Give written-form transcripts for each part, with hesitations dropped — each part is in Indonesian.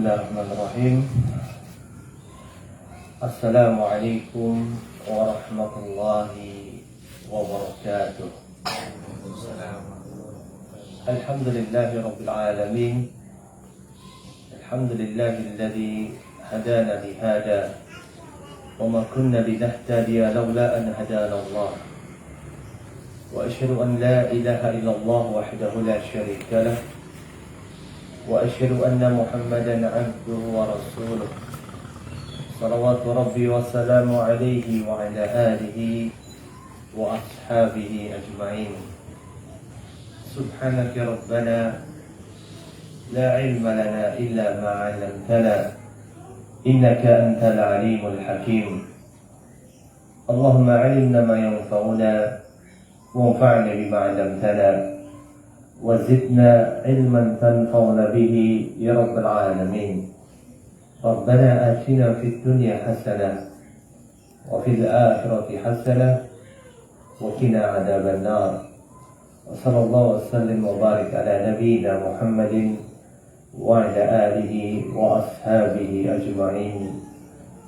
Bismillahirrahmanirrahim. Assalamualaikum warahmatullahi wabarakatuh. Alhamdulillahi rabbil alamin. Alhamdulillahilladzi hadana lihada wa ma kunna linahtadiya laula an hadana Allah. Wa asyhadu an la ilaha illallah wahdahu la syarika lah. وأشهد أن محمدا عبده ورسوله صلوات ربي والسلام عليه وعلى آله وأصحابه أجمعين. سبحانك ربنا لا علم لنا إلا ما علمتنا إنك أنت العليم الحكيم. اللهم علمنا ما ينفعنا وانفعنا بما علمتنا وزدنا علما تنفعنا به يا رب العالمين. ربنا آتنا في الدنيا حسنة وفي الآخرة حسنة وقنا عذاب النار. وصلى الله وسلم وبارك على نبينا محمد وعلى آله وأصحابه أجمعين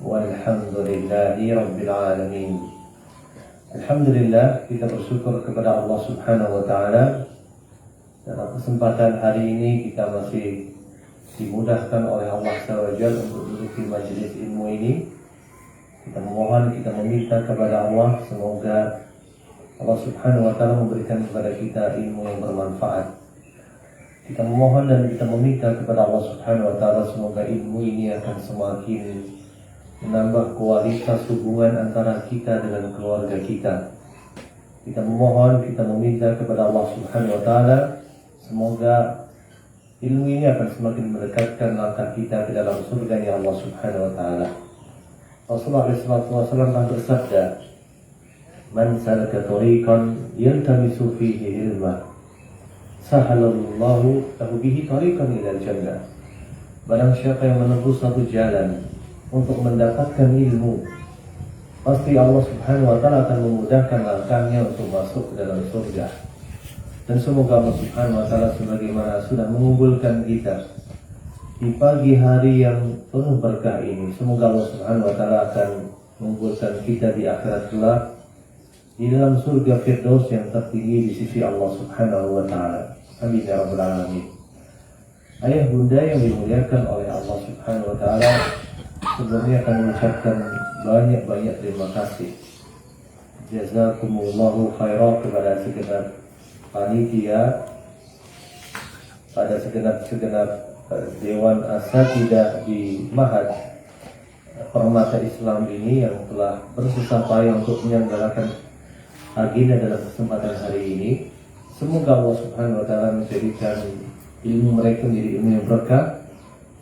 والحمد لله رب العالمين. Alhamdulillah, kita bersyukur kepada Allah Subhanahu wa Ta'ala. Dalam kesempatan hari ini kita masih dimudahkan oleh Allah SWT untuk duduk di majelis ilmu ini. Kita memohon, kita meminta kepada Allah semoga Allah Subhanahu wa Ta'ala memberikan kepada kita ilmu yang bermanfaat. Kita memohon dan kita meminta kepada Allah Subhanahu wa Ta'ala semoga ilmu ini akan semakin menambah kualitas hubungan antara kita dengan keluarga kita. Kita memohon, kita meminta kepada Allah Subhanahu wa Ta'ala semoga ilmu ini akan semakin mendekatkan langkah kita ke dalam surga Allah Subhanahu wa Ta'ala. Rasulullah SAW telah bersabda, "Man salaka tariqan yaltamisu fihi ilma, sahalallahu lahu bihi tariqan ilal jannah." Barang siapa yang menempuh satu jalan untuk mendapatkan ilmu, pasti Allah Subhanahu wa Ta'ala akan memudahkan langkahnya untuk masuk ke dalam surga. Dan semoga Allah Subhanahu wa Ta'ala sebagaimana sudah mengumpulkan kita di pagi hari yang penuh berkah ini, semoga Allah Subhanahu wa Ta'ala akan mengumpulkan kita di akhirat kelak di dalam surga Firdaus yang tertinggi di sisi Allah Subhanahu wa Ta'ala. Amin ya rabbal alamin. Ayah bunda yang dimuliakan oleh Allah Subhanahu wa Ta'ala, sebelumnya akan mengucapkan banyak-banyak terima kasih. Jazakumullahu khairan kepada segenap panitia, pada segenap Dewan Asatidah di Ma'had Permata Islam ini yang telah bersusah payah untuk menyelenggarakan agenda dalam kesempatan hari ini. Semoga Allah Subhanahu wa Ta'ala menjadikan ilmu mereka menjadi ilmu yang berkah.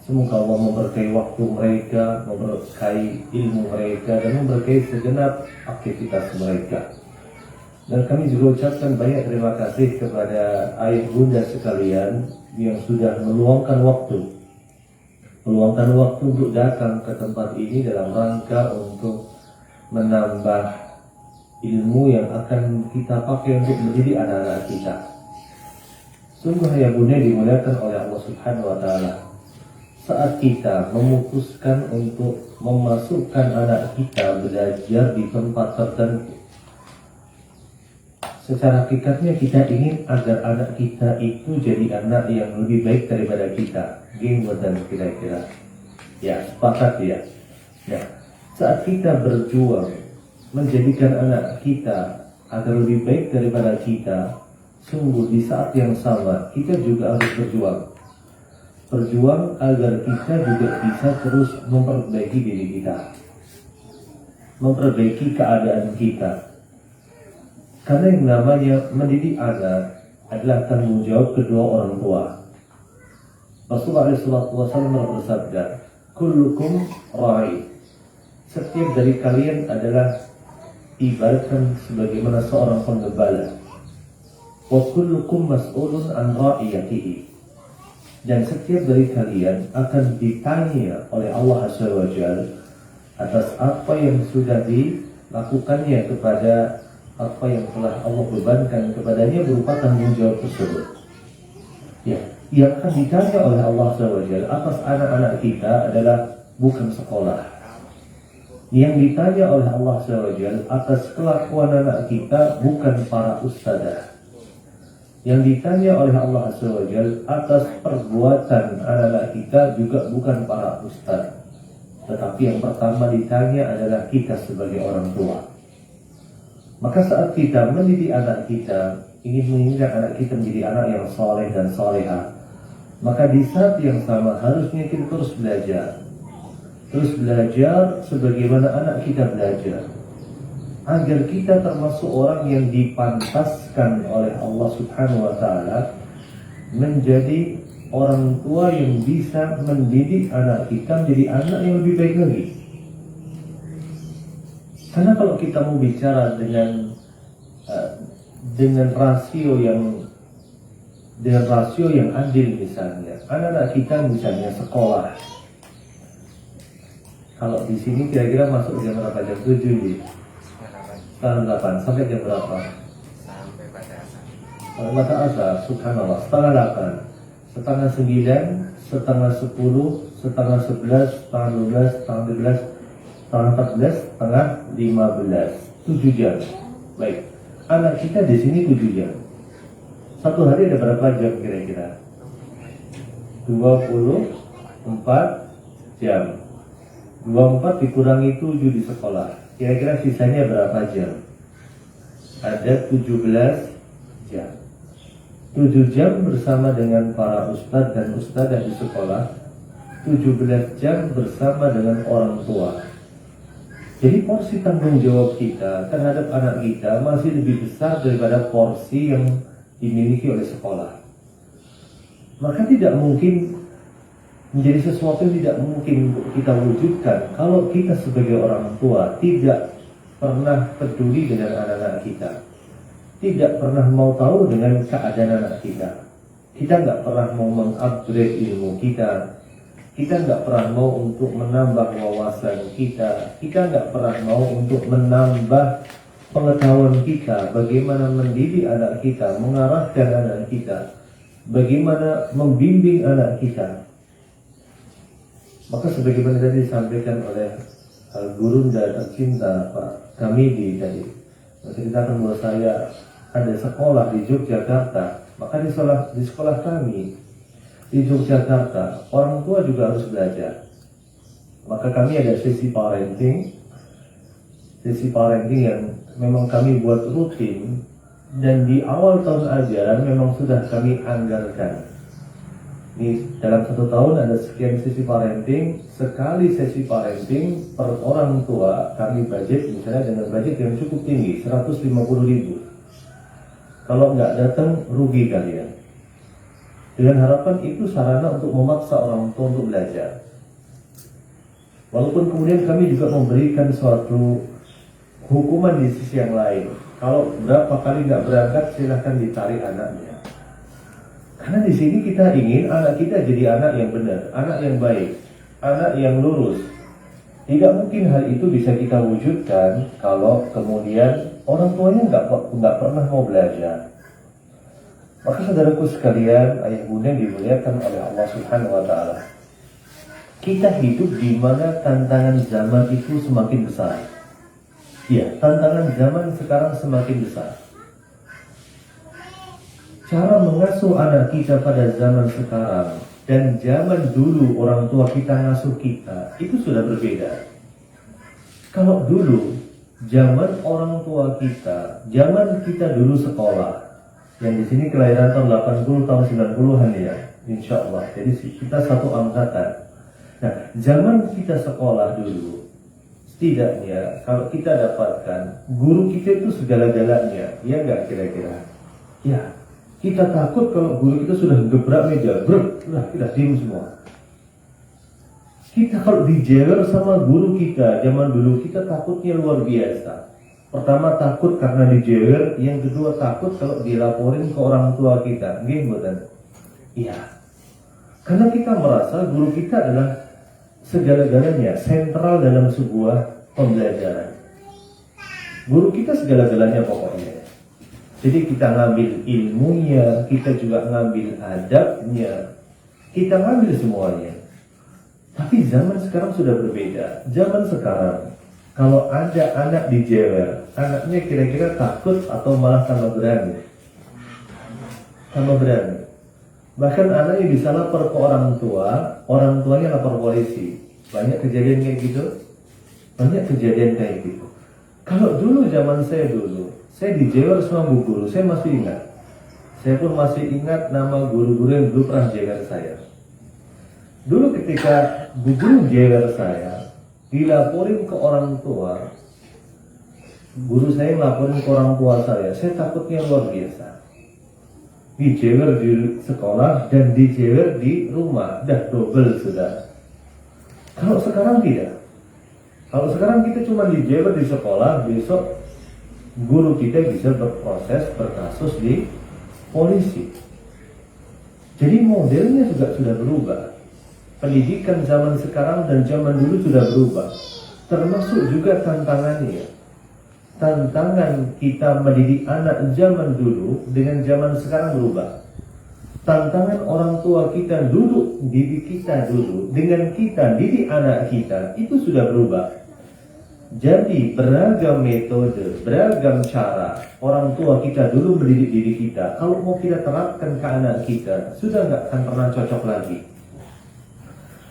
Semoga Allah memberkahi waktu mereka, memberkahi ilmu mereka, dan memberkahi segenap aktivitas mereka. Dan kami juga ucapkan banyak terima kasih kepada ayah bunda sekalian yang sudah meluangkan waktu untuk datang ke tempat ini dalam rangka untuk menambah ilmu yang akan kita pakai untuk menjadi anak-anak kita. Sungguh ayah bunda dimuliakan oleh Allah Subhanahu wa Ta'ala, saat kita memutuskan untuk memasukkan anak kita belajar di tempat tertentu, secara hakikatnya kita ingin agar anak kita itu jadi anak yang lebih baik daripada kita. Gimana dan kira-kira? Ya, sepakat ya. Nah, saat kita berjuang menjadikan anak kita agar lebih baik daripada kita, sungguh di saat yang sama kita juga harus berjuang agar kita juga bisa terus memperbaiki diri kita, memperbaiki keadaan kita. Karena yang namanya mendidik anak adalah tanggung jawab kedua orang tua. Rasulullah SAW bersabda, "Kullukum ra'i." Setiap dari kalian adalah ibaratkan sebagaimana seorang penggembala. "Wa kullukum mas'ulun an ra'iyatihi." Dan setiap dari kalian akan ditanya oleh Allah Azza wa Jalla atas apa yang sudah dilakukannya kepada apa yang telah Allah bebankan kepadanya berupa tanggung jawab tersebut. Ya, Yang akan ditanya oleh Allah SWT atas anak-anak kita adalah bukan sekolah. Yang ditanya oleh Allah SWT atas kelakuan anak kita bukan para ustadzah. Yang ditanya oleh Allah SWT atas perbuatan anak-anak kita juga bukan para ustadz. Tetapi yang pertama ditanya adalah kita sebagai orang tua. Maka saat kita mendidik anak kita, ingin menginginkan anak kita menjadi anak yang soleh dan solehah, maka di saat yang sama harusnya kita terus belajar. Terus belajar sebagaimana anak kita belajar, agar kita termasuk orang yang dipantaskan oleh Allah Subhanahu wa Ta'ala menjadi orang tua yang bisa mendidik anak kita menjadi anak yang lebih baik lagi. Karena kalau kita mau bicara dengan rasio yang adil, misalnya anak-anak kita misalnya sekolah, kalau di sini kira-kira masuk jam berapa? Jam 7 nih. Setengah 8 sampai jam berapa? Sampai pada asar. Sampai pada asar, subhanallah. Setengah 8, setengah 9, setengah 10, setengah 11, setengah 12, setengah 13, setengah 14, setengah 15. 7 jam. Baik. Anak kita di sini 7 jam. Satu hari ada berapa jam kira-kira? 24 jam. 24 dikurangi 7 di sekolah. Kira-kira sisanya berapa jam? Ada 17 jam. 7 jam bersama dengan para ustadz dan ustadzah di sekolah. 17 jam bersama dengan orang tua. Jadi porsi tanggung jawab kita terhadap anak kita masih lebih besar daripada porsi yang dimiliki oleh sekolah. Maka tidak mungkin menjadi sesuatu yang tidak mungkin untuk kita wujudkan kalau kita sebagai orang tua tidak pernah peduli dengan anak-anak kita, tidak pernah mau tahu dengan keadaan anak kita. Kita nggak pernah mau mengupgrade ilmu kita nggak pernah mau untuk menambah wawasan kita nggak pernah mau untuk menambah pengetahuan kita, bagaimana mendidik anak kita, mengarahkan anak kita, bagaimana membimbing anak kita. Maka sebagaimana tadi disampaikan oleh gurunda tercinta Pak Kamidi tadi, menceritakan bahwa saya ada sekolah di Yogyakarta, maka di sekolah kami di Yogyakarta orang tua juga harus belajar. Maka kami ada sesi parenting yang memang kami buat rutin, dan di awal tahun ajaran memang sudah kami anggarkan. Ini dalam 1 tahun ada sekian sesi parenting. Sekali sesi parenting per orang tua kami budget misalnya dengan budget yang cukup tinggi, 150.000. Kalau nggak datang rugi kalian. Dengan harapan itu sarana untuk memaksa orang tua untuk belajar. Walaupun kemudian kami juga memberikan suatu hukuman di sisi yang lain. Kalau berapa kali nggak berangkat silahkan ditarik anaknya. Karena di sini kita ingin anak kita jadi anak yang benar, anak yang baik, anak yang lurus. Tidak mungkin hal itu bisa kita wujudkan kalau kemudian orang tuanya nggak pernah mau belajar. Maka saudaraku sekalian, ayah bunda yang dimuliakan oleh Allah Subhanahu wa Ta'ala, kita hidup di mana tantangan zaman itu semakin besar. Ya, tantangan zaman sekarang semakin besar. Cara mengasuh anak kita pada zaman sekarang dan zaman dulu orang tua kita ngasuh kita itu sudah berbeda. Kalau dulu zaman orang tua kita, zaman kita dulu sekolah, yang di sini kelahiran tahun 80 tahun 90-an ya, insya Allah. Jadi kita satu angkatan. Nah, zaman kita sekolah dulu, setidaknya kalau kita dapatkan guru kita itu segala-galanya, ya nggak kira-kira? Ya. Kita takut kalau guru kita sudah gebrak meja, kita diam semua. Kita kalau dijewer sama guru kita, zaman dulu kita takutnya luar biasa. Pertama takut karena dijewer, yang kedua takut kalau dilaporin ke orang tua kita. Gimana? Iya. Karena kita merasa guru kita adalah segala-galanya, sentral dalam sebuah pembelajaran. Guru kita segala-galanya pokoknya. Jadi kita ngambil ilmunya, kita juga ngambil adabnya, kita ngambil semuanya. Tapi zaman sekarang sudah berbeda. Zaman sekarang, kalau ada anak dijewer, anaknya kira-kira takut atau malah tambah berani? Tambah berani. Bahkan anaknya bisa lapor ke orang tuanya lapor polisi. Banyak kejadian kayak gitu. Banyak kejadian kayak gitu. Kalau dulu zaman saya dijewer sama bu guru, saya masih ingat. Saya pun masih ingat nama guru-guru yang dulu pernah jewer saya. Dulu ketika bu guru jewer saya, dilaporin ke orang tua, guru saya melaporin ke orang tua saya takutnya luar biasa. Dijewer di sekolah dan dijewer di rumah, dah double sudah. Kalau sekarang tidak. Kalau sekarang kita cuma dijewer di sekolah, besok guru kita bisa berkasus di polisi. Jadi modelnya juga sudah berubah. Pendidikan zaman sekarang dan zaman dulu sudah berubah. Termasuk juga tantangannya. Tantangan kita mendidik anak zaman dulu dengan zaman sekarang berubah. Tantangan orang tua kita dulu, didik kita dulu, dengan kita didik anak kita, itu sudah berubah. Jadi beragam metode, beragam cara orang tua kita dulu mendidik diri kita, kalau mau kita terapkan ke anak kita, sudah nggak akan pernah cocok lagi.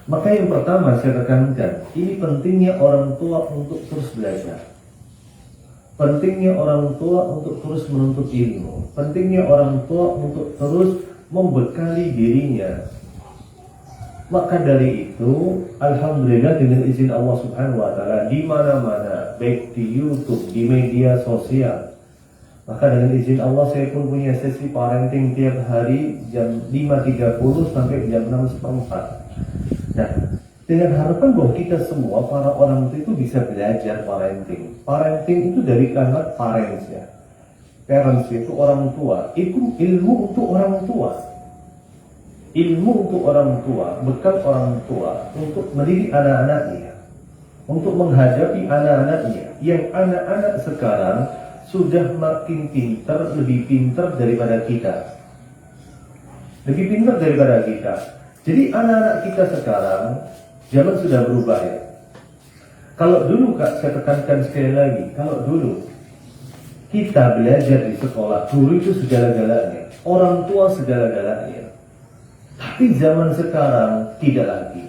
Maka yang pertama saya tekankan, ini pentingnya orang tua untuk terus belajar. Pentingnya orang tua untuk terus menuntut ilmu. Pentingnya orang tua untuk terus membekali dirinya. Maka dari itu, alhamdulillah dengan izin Allah Subhanahu wa taala, di mana-mana, baik di YouTube, di media sosial. Maka dengan izin Allah saya pun punya sesi parenting tiap hari jam 5.30 sampai jam 6.04. Nah, dengan harapan bahwa kita semua para orang tua itu bisa belajar parenting. Parenting itu dari kalimat parents ya. Parents itu orang tua, itu ilmu untuk orang tua. Ilmu untuk orang tua, bekal orang tua untuk mendidik anak-anaknya, untuk menghadapi anak-anaknya. Yang anak-anak sekarang sudah makin pintar, lebih pintar daripada kita. Lebih pintar daripada kita. Jadi anak-anak kita sekarang, zaman sudah berubah ya. Kalau dulu Kak, saya tekankan sekali lagi, kalau dulu kita belajar di sekolah, guru itu segala-galanya, orang tua segala-galanya. Tapi zaman sekarang tidak lagi.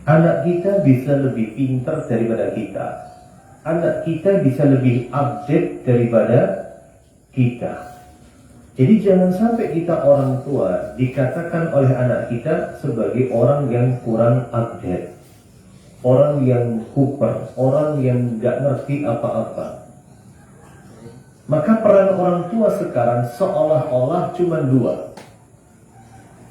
Anak kita bisa lebih pintar daripada kita. Anak kita bisa lebih update daripada kita. Jadi jangan sampai kita orang tua dikatakan oleh anak kita sebagai orang yang kurang update. Orang yang kuper, orang yang gak ngerti apa-apa. Maka peran orang tua sekarang seolah-olah cuma dua.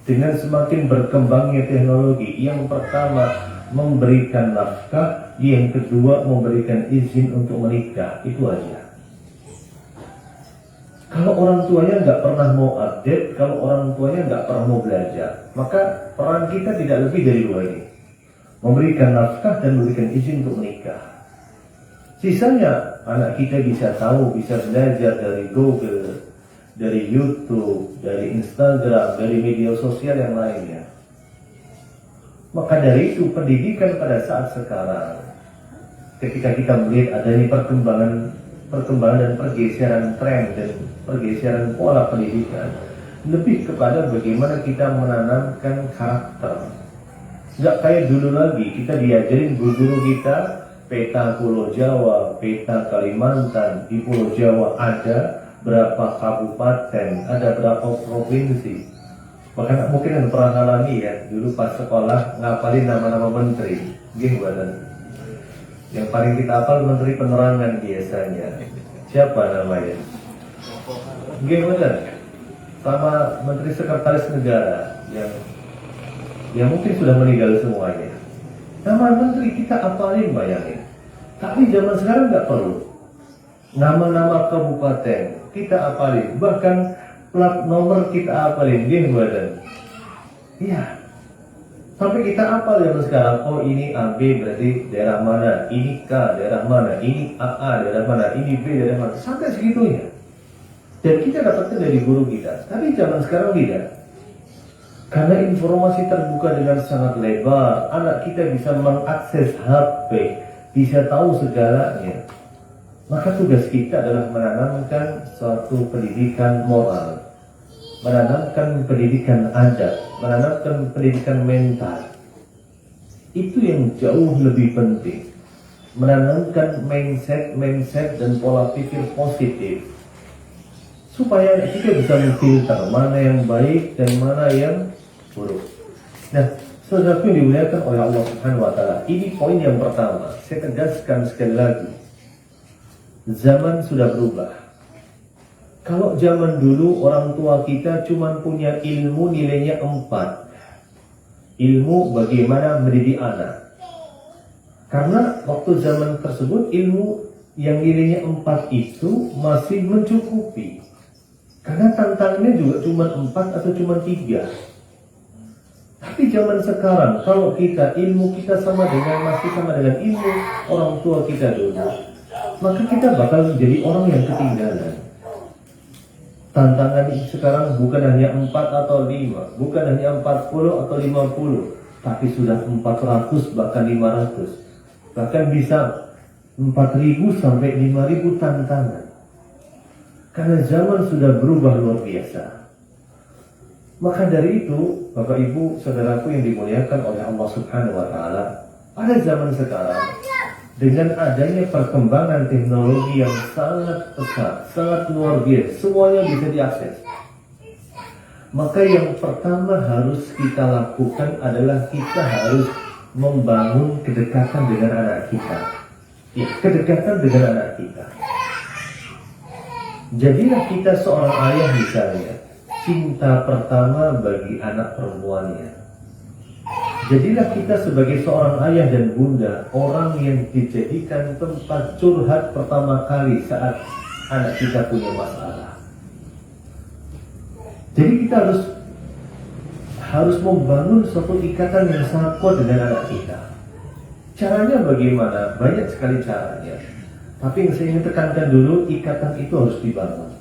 Dengan semakin berkembangnya teknologi, yang pertama memberikan nafkah, yang kedua memberikan izin untuk menikah, itu aja. Kalau orang tuanya nggak pernah mau update, kalau orang tuanya nggak pernah mau belajar, maka peran kita tidak lebih dari dua ini. Memberikan nafkah dan memberikan izin untuk menikah. Sisanya anak kita bisa tahu, bisa belajar dari Google, dari YouTube, dari Instagram, dari media sosial yang lainnya. Maka dari itu pendidikan pada saat sekarang, ketika kita melihat adanya perkembangan dan pergeseran tren dan pergeseran pola pendidikan, lebih kepada bagaimana kita menanamkan karakter. Nggak kayak dulu lagi, kita diajarin guru-guru kita peta Pulau Jawa, peta Kalimantan, di Pulau Jawa ada berapa kabupaten, ada berapa provinsi. Bahkan mungkin yang pernah ngalami ya, dulu pas sekolah ngapalin nama-nama menteri, gitu badan. Yang paling kita hafal menteri penerangan biasanya. Siapa namanya? Gitu badan. Sama menteri sekretaris negara yang mungkin sudah meninggal semuanya. Nama menteri kita hafalin, bayangin. Tapi zaman sekarang nggak perlu. Nama-nama kabupaten kita hafalin, bahkan plat nomor kita hafalin, gitu badan. Iya. Sampai kita hafal zaman sekarang, oh ini AB berarti daerah mana, ini K daerah mana, ini AA daerah mana, ini B daerah mana, sampai segitunya. Dan kita dapatkan dari guru kita. Tapi zaman sekarang tidak. Karena informasi terbuka dengan sangat lebar, anak kita bisa mengakses HP, bisa tahu segalanya. Maka tugas kita adalah menanamkan suatu pendidikan moral, menanamkan pendidikan adab, menanamkan pendidikan mental. Itu yang jauh lebih penting. Menanamkan mindset dan pola pikir positif. Supaya kita bisa memfilter mana yang baik dan mana yang buruk. Nah, saudaraku yang dimuliakan oleh Allah Subhanahu wa Ta'ala, ini poin yang pertama. Saya tegaskan sekali lagi, zaman sudah berubah. Kalau zaman dulu orang tua kita cuma punya ilmu nilainya 4, ilmu bagaimana mendidik anak. Karena waktu zaman tersebut ilmu yang nilainya 4 itu masih mencukupi. Karena tantangannya juga cuma 4 atau cuma 3. Tapi zaman sekarang, kalau ilmu kita masih sama dengan ilmu orang tua kita dulu, maka kita bakal menjadi orang yang ketinggalan. Tantangan sekarang bukan hanya 4 atau 5, bukan hanya 40 atau 50, tapi sudah 400 bahkan 500. Bahkan bisa 4.000 sampai 5.000 tantangan. Karena zaman sudah berubah luar biasa. Maka dari itu, Bapak Ibu, saudaraku yang dimuliakan oleh Allah Subhanahu wa Ta'ala, pada zaman sekarang, dengan adanya perkembangan teknologi yang sangat pesat, sangat luar biasa, semuanya bisa diakses. Maka yang pertama harus kita lakukan adalah kita harus membangun kedekatan dengan anak kita. Ya, kedekatan dengan anak kita. Jadilah kita seorang ayah misalnya, cinta pertama bagi anak perempuannya. Jadilah kita sebagai seorang ayah dan bunda, orang yang dijadikan tempat curhat pertama kali saat anak kita punya masalah. Jadi kita harus membangun suatu ikatan yang sangat kuat dengan anak kita. Caranya bagaimana? Banyak sekali caranya. Tapi yang saya ingin tekankan dulu, ikatan itu harus dibangun.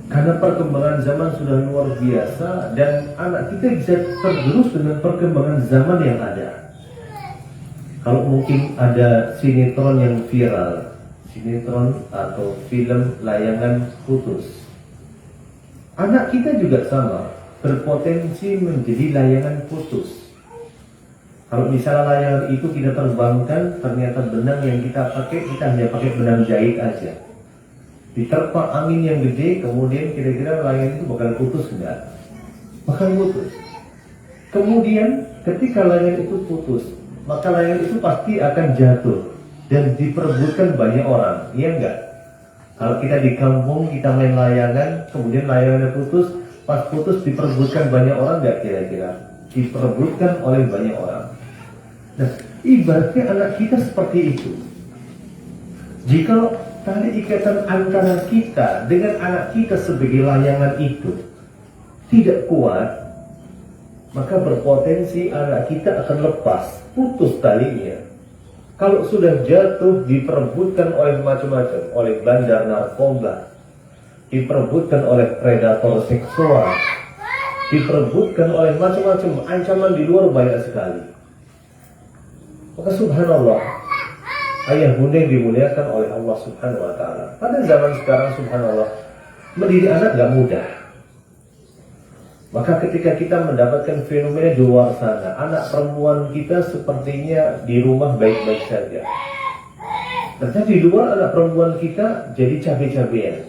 Karena perkembangan zaman sudah luar biasa dan anak kita bisa tergerus dengan perkembangan zaman yang ada. Kalau mungkin ada sinetron yang viral, sinetron atau film layangan putus, anak kita juga sama, berpotensi menjadi layangan putus. Kalau misalnya layangan itu kita terbangkan, ternyata benang yang kita pakai, kita hanya pakai benang jahit aja. Diterpa angin yang gede, kemudian kira-kira layangan itu bakal putus enggak? Bakal putus. Kemudian ketika layangan itu putus, maka layangan itu pasti akan jatuh dan diperebutkan banyak orang, iya enggak? Kalau kita di kampung, kita main layangan, kemudian layangannya putus, pas putus diperebutkan banyak orang enggak kira-kira? Diperebutkan oleh banyak orang. Nah, ibaratnya anak kita seperti itu. Jika tali ikatan antara kita dengan anak kita sebagai layangan itu tidak kuat, maka berpotensi anak kita akan lepas, putus talinya. Kalau sudah jatuh, diperebutkan oleh macam-macam, oleh bandar narkoba, diperebutkan oleh predator seksual, diperebutkan oleh macam-macam ancaman di luar banyak sekali. Maka subhanallah, ayah bunda yang dimuliakan oleh Allah Subhanahu wa Ta'ala, pada zaman sekarang subhanallah, mendidik anak gak mudah. Maka ketika kita mendapatkan fenomena di luar sana, anak perempuan kita sepertinya di rumah baik-baik saja, ternyata di luar anak perempuan kita jadi cabai-cabean.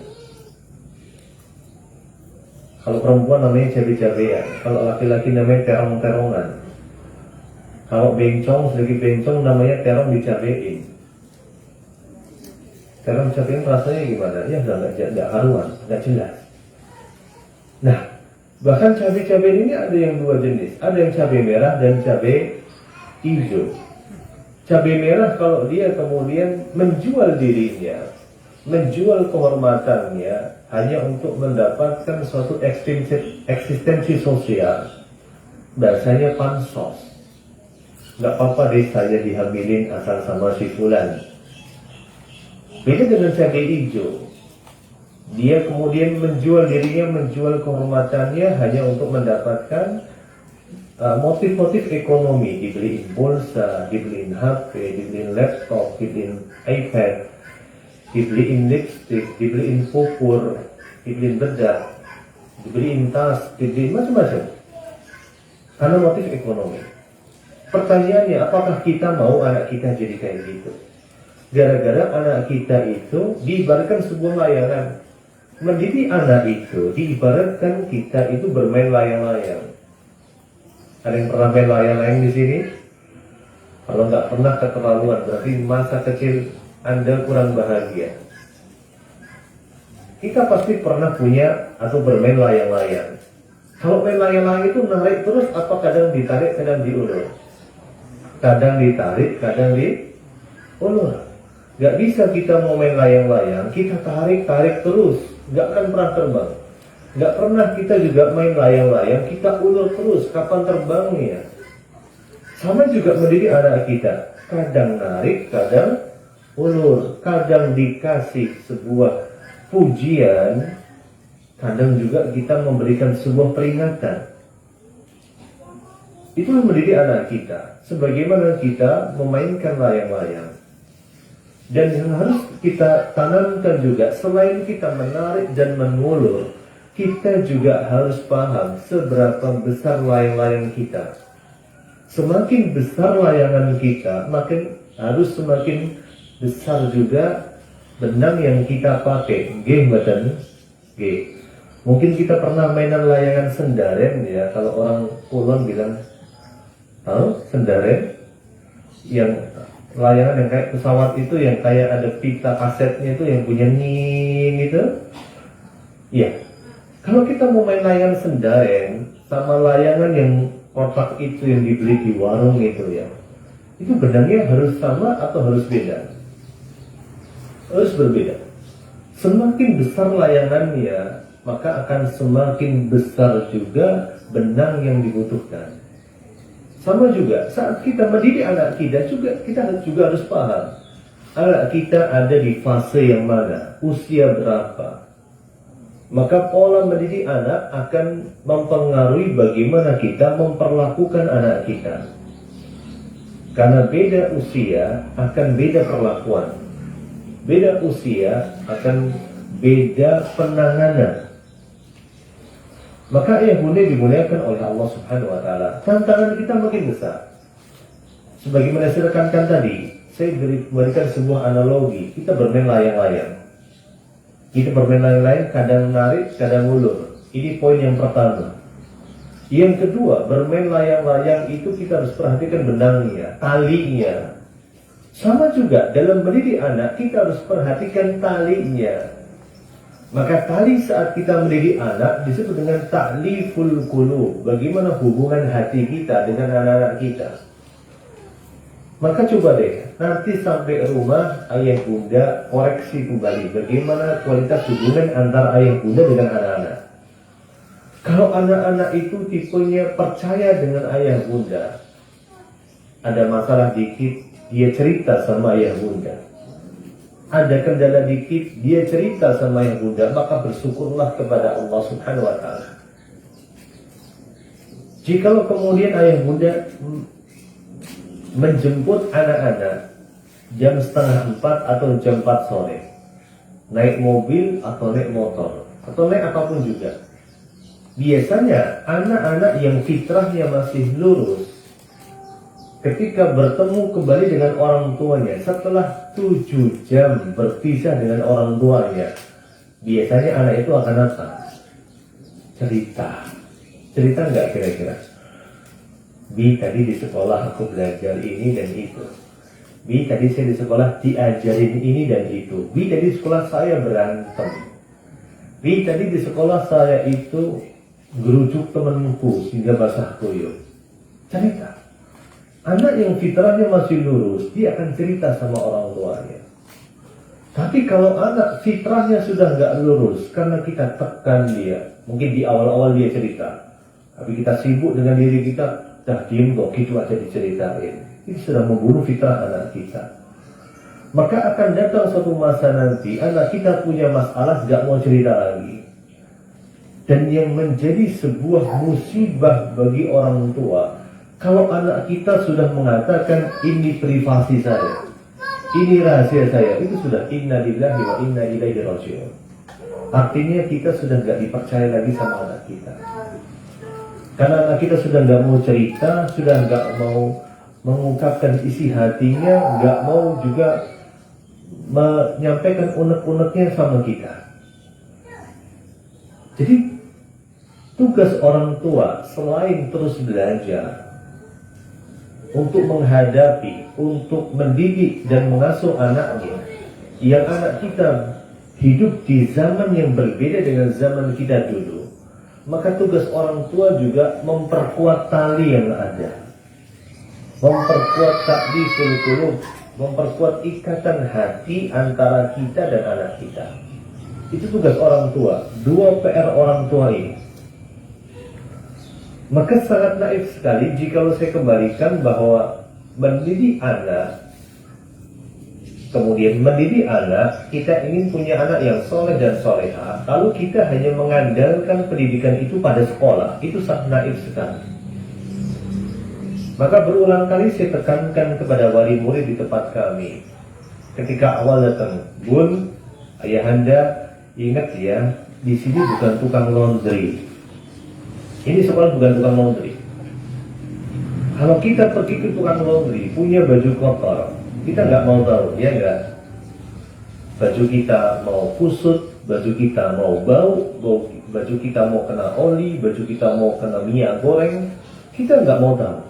Kalau perempuan namanya cabai-cabean, kalau laki-laki namanya terong-terongan. Kalau bencong, sedikit bencong namanya terong dicabein. Terong dicabein rasanya gimana? Ya nggak haruan, nggak jelas. Nah, bahkan cabai-cabai ini ada yang dua jenis. Ada yang cabai merah dan cabai hijau. Cabai merah kalau dia kemudian menjual dirinya, menjual kehormatannya hanya untuk mendapatkan suatu eksistensi sosial, bahasanya pansos. Gak apa-apa deh saya dihamilin asal sama si fulan. Beda dengan cabai hijau. Dia kemudian menjual dirinya, menjual kehormatannya hanya untuk mendapatkan motif-motif ekonomi. Dibeliin pulsa, dibeliin HP, dibeliin laptop, dibeliin iPad, dibeliin lipstick, dibeliin pupur, dibeliin bedak, dibeliin tas, dibeliin macam-macam. Karena motif ekonomi. Pertanyaannya, apakah kita mau anak kita jadi kayak gitu? Gara-gara anak kita itu diibaratkan sebuah layangan. Mendidik anak itu diibaratkan kita itu bermain layang-layang. Ada yang pernah main layang-layang di sini? Kalau nggak pernah, keterlaluan, berarti masa kecil Anda kurang bahagia. Kita pasti pernah punya atau bermain layang-layang. Kalau main layang-layang itu narik terus atau kadang ditarik, kadang diulur? Kadang ditarik, kadang diulur. Gak bisa kita mau main layang-layang, kita tarik terus, gak akan pernah terbang. Gak pernah kita juga main layang-layang, kita ulur terus, kapan terbangnya? Sama juga mendidik anak kita, kadang narik, kadang ulur, kadang dikasih sebuah pujian, kadang juga kita memberikan sebuah peringatan. Itulah mendidik anak kita, sebagaimana kita memainkan layang-layang. Dan yang harus kita tanamkan juga, selain kita menarik dan mengulur, kita juga harus paham seberapa besar layang-layang kita. Semakin besar layangan kita, makin harus semakin besar juga benang yang kita pakai. Nggih mboten? Nggih. Mungkin kita pernah mainan layangan sendaren ya, kalau orang kulon bilang sendaren, yang layangan yang kayak pesawat itu, yang kayak ada pita kasetnya itu, yang punya ning itu. Iya. Kalau kita mau main layangan sendaren sama layangan yang kotak itu yang dibeli di warung itu ya, itu benangnya harus sama atau harus beda? Harus berbeda. Semakin besar layangannya, maka akan semakin besar juga benang yang dibutuhkan. Sama juga saat kita mendidik anak kita juga harus paham anak kita ada di fase yang mana, usia berapa. Maka pola mendidik anak akan mempengaruhi bagaimana kita memperlakukan anak kita. Karena beda usia akan beda perlakuan, beda usia akan beda penanganan. Maka ayah bunda dimuliakan oleh Allah Subhanahu wa Ta'ala. Tantangan kita makin besar. Sebagaimana saya rekankan tadi, saya berikan sebuah analogi. Kita bermain layang-layang. Kita bermain layang-layang, kadang narik, kadang ulur. Ini poin yang pertama. Yang kedua, bermain layang-layang itu kita harus perhatikan benangnya, talinya. Sama juga dalam mendidik anak, kita harus perhatikan talinya. Maka tali saat kita mendidik anak disebut dengan ta'liful qulub. Bagaimana hubungan hati kita dengan anak-anak kita. Maka coba deh, nanti sampai rumah ayah bunda koreksi kembali bagaimana kualitas hubungan antara ayah bunda dengan anak-anak. Kalau anak-anak itu tipenya percaya dengan ayah bunda, ada masalah dikit, dia cerita sama ayah bunda. Ada kendala dikit, dia cerita sama ayah bunda, maka bersyukurlah kepada Allah Subhanahu wa Ta'ala. Jikalau kemudian ayah bunda menjemput anak-anak jam 3:30 atau jam 4 sore, naik mobil atau naik motor atau naik apapun juga, biasanya anak-anak yang fitrahnya masih lurus, ketika bertemu kembali dengan orang tuanya setelah 7 jam berpisah dengan orang tuanya, biasanya anak itu akan apa? Cerita nggak kira-kira? Bi, tadi di sekolah aku belajar ini dan itu. Bi, tadi saya di sekolah diajarin ini dan itu. Bi, tadi di sekolah saya berantem. Bi, tadi di sekolah saya itu gerujuk temanku sehingga basah kuyup. Cerita. Anak yang fitrahnya masih lurus, dia akan cerita sama orang tuanya. Tapi kalau anak fitrahnya sudah nggak lurus, karena kita tekan dia, mungkin di awal-awal dia cerita, tapi kita sibuk dengan diri kita, dah diem kok, gitu aja diceritain. Itu sudah membunuh fitrah anak kita. Maka akan datang suatu masa nanti anak kita punya masalah gak mau cerita lagi. Dan yang menjadi sebuah musibah bagi orang tua, kalau anak kita sudah mengatakan ini privasi saya, ini rahasia saya, itu sudah inna lillahi wa inna ilaihi raji'un. Artinya kita sudah gak dipercaya lagi sama anak kita. Karena anak kita sudah gak mau cerita, sudah gak mau mengungkapkan isi hatinya, gak mau juga menyampaikan unek-uneknya sama kita. Jadi tugas orang tua selain terus belajar untuk menghadapi, untuk mendidik dan mengasuh anaknya, yang anak kita hidup di zaman yang berbeda dengan zaman kita dulu, maka tugas orang tua juga memperkuat tali yang ada, memperkuat ta'diful qulub, memperkuat ikatan hati antara kita dan anak kita. Itu tugas orang tua. Dua PR orang tua ini. Maka sangat naif sekali jika saya kembalikan bahwa mendidik anak, kemudian mendidik anak, kita ingin punya anak yang soleh dan soleha, lalu kita hanya mengandalkan pendidikan itu pada sekolah. Itu sangat naif sekali. Maka berulang kali saya tekankan kepada wali murid di tempat kami. Ketika awal datang, Bun, ayahanda, ingat ya, di sini bukan tukang laundry. Ini sekolah bukan tukang laundry. Kalau kita pergi ke tukang laundry, punya baju kotor, kita nggak mau tahu, ya nggak? Baju kita mau kusut, baju kita mau bau, baju kita mau kena oli, baju kita mau kena minyak goreng, kita nggak mau tahu.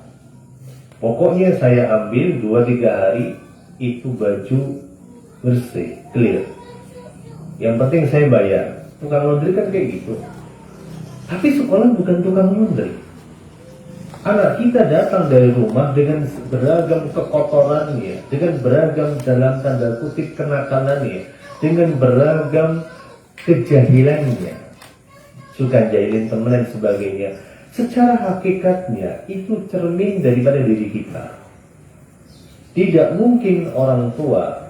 Pokoknya saya ambil 2-3 hari itu baju bersih, clear. Yang penting saya bayar. Tukang laundry kan kayak gitu. Tapi sekolah bukan tukang laundry. Anak kita datang dari rumah dengan beragam kekotorannya, dengan beragam dalam tanda kutip kenakalannya, dengan beragam kejahilannya, suka jahilin teman dan sebagainya. Secara hakikatnya itu cermin daripada diri kita. Tidak mungkin orang tua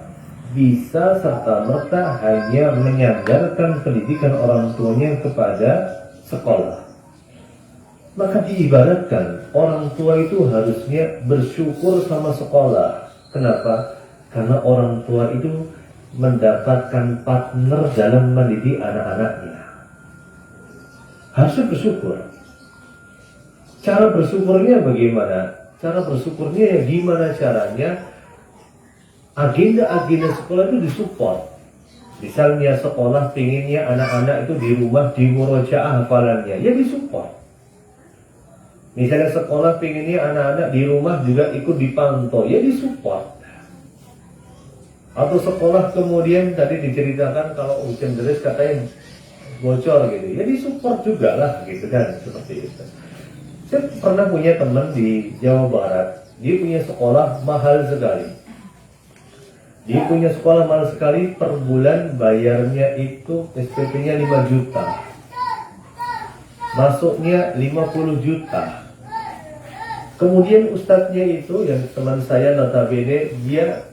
bisa serta-merta hanya menyandarkan pendidikan orang tuanya kepada sekolah. Maka diibaratkan orang tua itu harusnya bersyukur sama sekolah. Kenapa? Karena orang tua itu mendapatkan partner dalam mendidik anak-anaknya. Harusnya bersyukur. Cara bersyukurnya bagaimana? Cara bersyukurnya ya gimana caranya? Agenda-agenda sekolah itu disupport. Misalnya sekolah pinginnya anak-anak itu di rumah di murojaah hafalannya, ya disupport. Misalnya sekolah pinginnya anak-anak di rumah juga ikut dipantau, ya disupport. Atau sekolah kemudian tadi diceritakan kalau hujan deras katanya bocor gitu, ya disupport juga lah gitu kan, seperti itu. Saya pernah punya teman di Jawa Barat, dia punya sekolah mahal sekali. Dia punya sekolah mahal sekali, per bulan bayarnya itu SPP-nya 5 juta. Masuknya 50 juta. Kemudian ustadznya itu, yang teman saya notabene, dia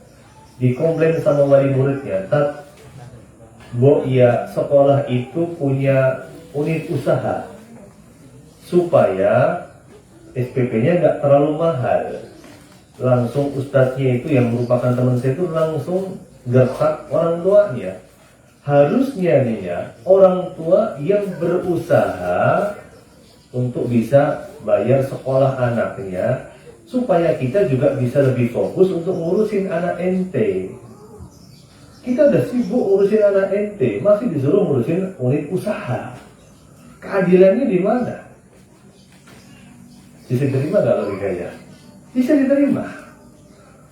dikomplain sama wali muridnya, Tat, ya sekolah itu punya unit usaha, supaya SPP-nya nggak terlalu mahal. Langsung ustadznya itu yang merupakan teman saya itu langsung gertak orang tuanya. Harusnya nih ya, orang tua yang berusaha untuk bisa bayar sekolah anaknya, supaya kita juga bisa lebih fokus untuk ngurusin anak ente. Kita udah sibuk ngurusin anak ente, masih disuruh ngurusin unit usaha. Keadilannya di mana? Bisa diterima gak logikanya? Bisa diterima.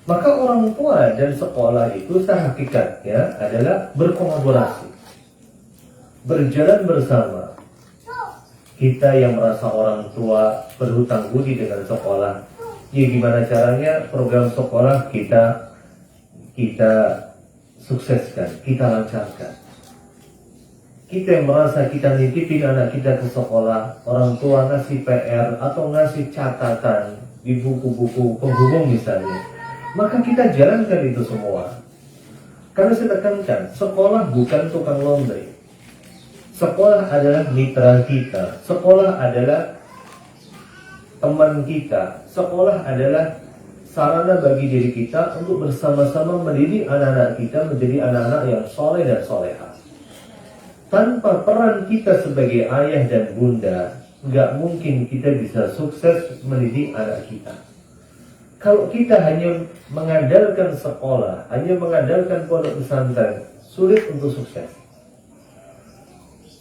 Maka orang tua dan sekolah itu hakikatnya adalah berkolaborasi, berjalan bersama. Kita yang merasa orang tua berhutang budi dengan sekolah, ya gimana caranya program sekolah kita sukseskan, kita lancarkan. Kita yang merasa kita nitipin anak kita ke sekolah, orang tua ngasih PR atau ngasih catatan di buku-buku penghubung misalnya, maka kita jalankan itu semua. Karena saya tekankan, sekolah bukan tukang laundry. Sekolah adalah mitra kita. Sekolah adalah teman kita. Sekolah adalah sarana bagi diri kita untuk bersama-sama mendidik anak-anak kita menjadi anak-anak yang soleh dan soleha. Tanpa peran kita sebagai ayah dan bunda, nggak mungkin kita bisa sukses mendidik anak kita. Kalau kita hanya mengandalkan sekolah, hanya mengandalkan pondok pesantren, sulit untuk sukses.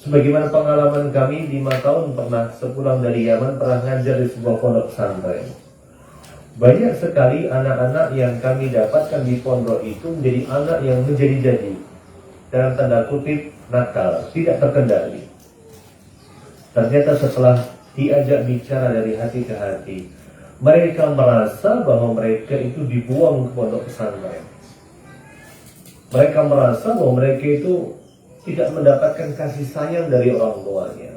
Sebagaimana pengalaman kami 5 tahun pernah sepulang dari Yaman pernah ngajar di sebuah pondok pesantren. Banyak sekali anak-anak yang kami dapatkan di pondok itu menjadi anak yang menjadi-jadi, dalam tanda kutip nakal, tidak terkendali. Ternyata setelah diajak bicara dari hati ke hati, mereka merasa bahwa mereka itu dibuang ke pondok pesantren. Mereka merasa bahwa mereka itu tidak mendapatkan kasih sayang dari orang tuanya.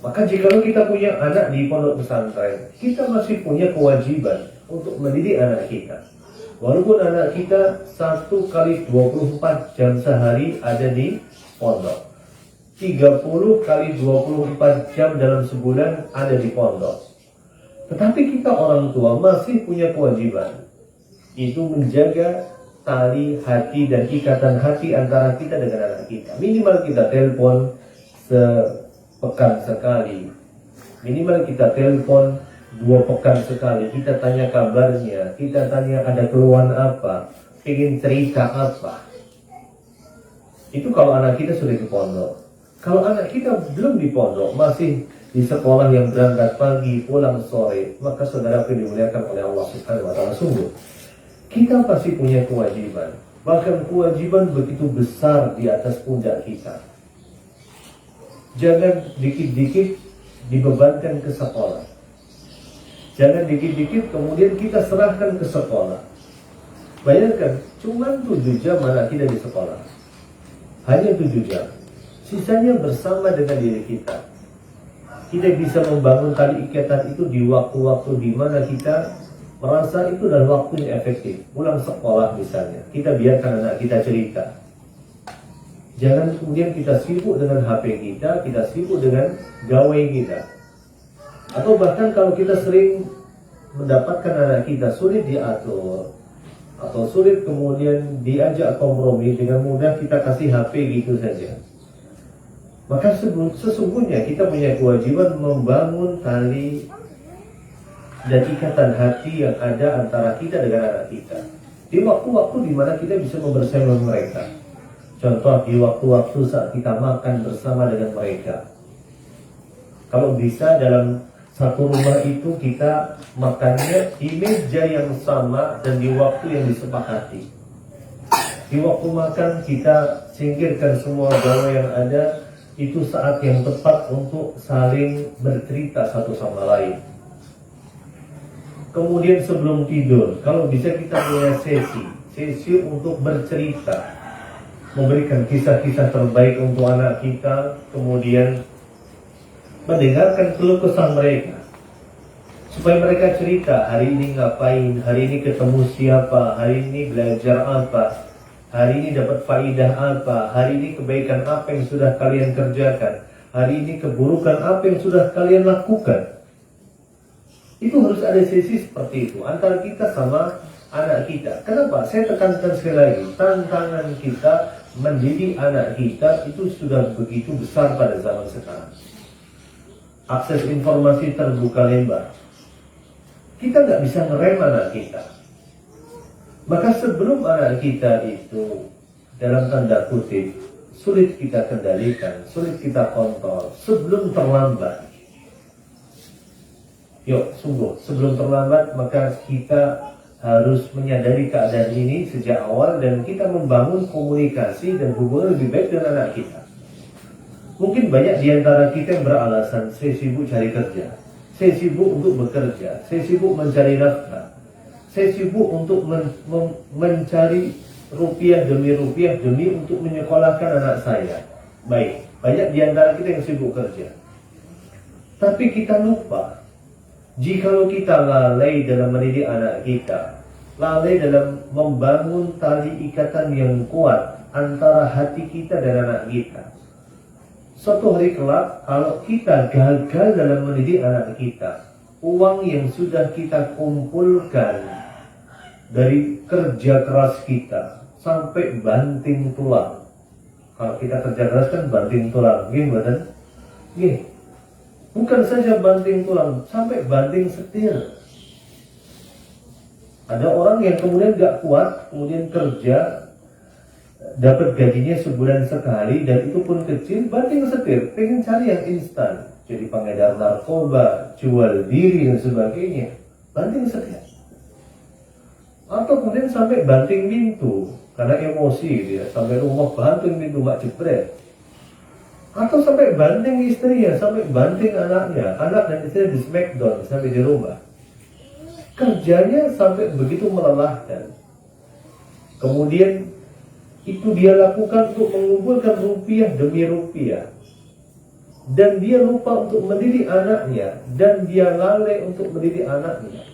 Maka jika kita punya anak di pondok pesantren, kita masih punya kewajiban untuk mendidik anak kita. Walaupun anak kita 1 kali 24 jam sehari ada di pondok, 30 kali 24 jam dalam sebulan ada di pondok. Tetapi kita orang tua masih punya kewajiban, itu menjaga tali hati dan ikatan hati antara kita dengan anak kita. Minimal kita telepon sepekan sekali. Minimal kita telepon 2 pekan sekali. Kita tanya kabarnya, kita tanya ada keluhan apa, ingin cerita apa. Itu kalau anak kita sudah di pondok. Kalau anak kita belum di pondok, masih di sekolah yang berangkat pagi, pulang sore, maka saudara dimuliakan oleh Allah Subhanahu wa taala. Sungguh kita pasti punya kewajiban, bahkan kewajiban begitu besar di atas pundak kita. Jangan dikit-dikit dibebankan ke sekolah. Jangan dikit-dikit kemudian kita serahkan ke sekolah. Bayangkan, cuma 7 jam anak kita di sekolah. Hanya 7 jam. Sisanya bersama dengan diri kita. Kita bisa membangun tali ikatan itu di waktu-waktu di mana kita merasa itu adalah waktu yang efektif. Pulang sekolah misalnya, kita biarkan anak kita cerita. Jangan kemudian kita sibuk dengan HP kita sibuk dengan gawai kita. Atau bahkan kalau kita sering mendapatkan anak kita sulit diatur, atau sulit kemudian diajak kompromi, dengan mudah kita kasih HP gitu saja. Maka sesungguhnya kita punya kewajiban membangun tali dan ikatan hati yang ada antara kita dengan anak kita di waktu-waktu di mana kita bisa membersama mereka. Contoh di waktu-waktu saat kita makan bersama dengan mereka. Kalau bisa dalam satu rumah itu kita makannya di meja yang sama dan di waktu yang disepakati. Di waktu makan kita singkirkan semua gawe yang ada, itu saat yang tepat untuk saling bercerita satu sama lain. Kemudian sebelum tidur, kalau bisa kita punya sesi untuk bercerita, memberikan kisah-kisah terbaik untuk anak kita, kemudian mendengarkan keluh kesah mereka, supaya mereka cerita, hari ini ngapain, hari ini ketemu siapa, hari ini belajar apa, hari ini dapat faidah apa, hari ini kebaikan apa yang sudah kalian kerjakan, hari ini keburukan apa yang sudah kalian lakukan. Itu harus ada sesi seperti itu antara kita sama anak kita. Kenapa? Saya tekankan sekali lagi, tantangan kita mendidik anak kita itu sudah begitu besar pada zaman sekarang. Akses informasi terbuka lebar. Kita nggak bisa ngerem anak kita. Maka sebelum anak kita itu dalam tanda kutip sulit kita kendalikan, sulit kita kontrol, sebelum terlambat. Yuk, sungguh, sebelum terlambat maka kita harus menyadari keadaan ini sejak awal dan kita membangun komunikasi dan hubungan lebih baik dengan anak kita. Mungkin banyak di antara kita yang beralasan, saya sibuk cari kerja, saya sibuk untuk bekerja, saya sibuk mencari nafkah, saya sibuk untuk mencari rupiah demi untuk menyekolahkan anak saya. Baik, banyak di antara kita yang sibuk kerja. Tapi kita lupa, jikalau kita lalai dalam mendidik anak kita, lalai dalam membangun tali ikatan yang kuat antara hati kita dan anak kita. Suatu hari kelak, kalau kita gagal dalam mendidik anak kita, uang yang sudah kita kumpulkan dari kerja keras kita sampai banting tulang. Kalau kita kerja keras kan banting tulang, gimana? Bukan saja banting tulang, sampai banting setir. Ada orang yang kemudian gak kuat, kemudian kerja, dapat gajinya sebulan sekali, dan itu pun kecil, banting setir, pengen cari yang instan. Jadi pengedar narkoba, jual diri dan sebagainya, banting setir. Atau kemudian sampai banting pintu, karena emosi dia, sampai rumah banting pintu mak jebret. Atau sampai banting istrinya, sampai banting anaknya, anak dan istri di smackdown sampai di rumah. Kerjanya sampai begitu melelahkan. Kemudian itu dia lakukan untuk mengumpulkan rupiah demi rupiah. Dan dia lupa untuk mendidik anaknya, dan dia lalai untuk mendidik anaknya.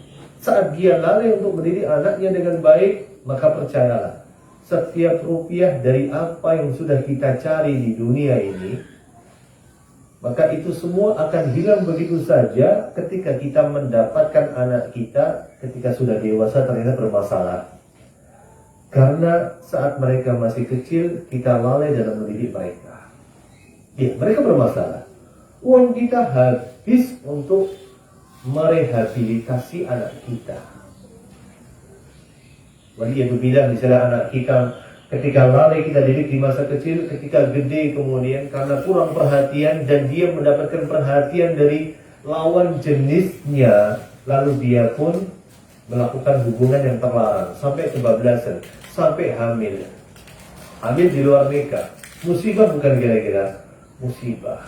Saat dia lalai untuk mendidik anaknya dengan baik, maka percayalah, setiap rupiah dari apa yang sudah kita cari di dunia ini, maka itu semua akan hilang begitu saja ketika kita mendapatkan anak kita ketika sudah dewasa ternyata bermasalah. Karena saat mereka masih kecil, kita lalai dalam mendidik mereka. Ya, mereka bermasalah. Uang kita habis untuk merehabilitasi anak kita. Waliyadzubillah, misalnya anak kita ketika lalai kita didik di masa kecil, ketika gede kemudian karena kurang perhatian dan dia mendapatkan perhatian dari lawan jenisnya, lalu dia pun melakukan hubungan yang terlarang sampai kebablasan, sampai hamil di luar nikah. Musibah bukan kira-kira, musibah.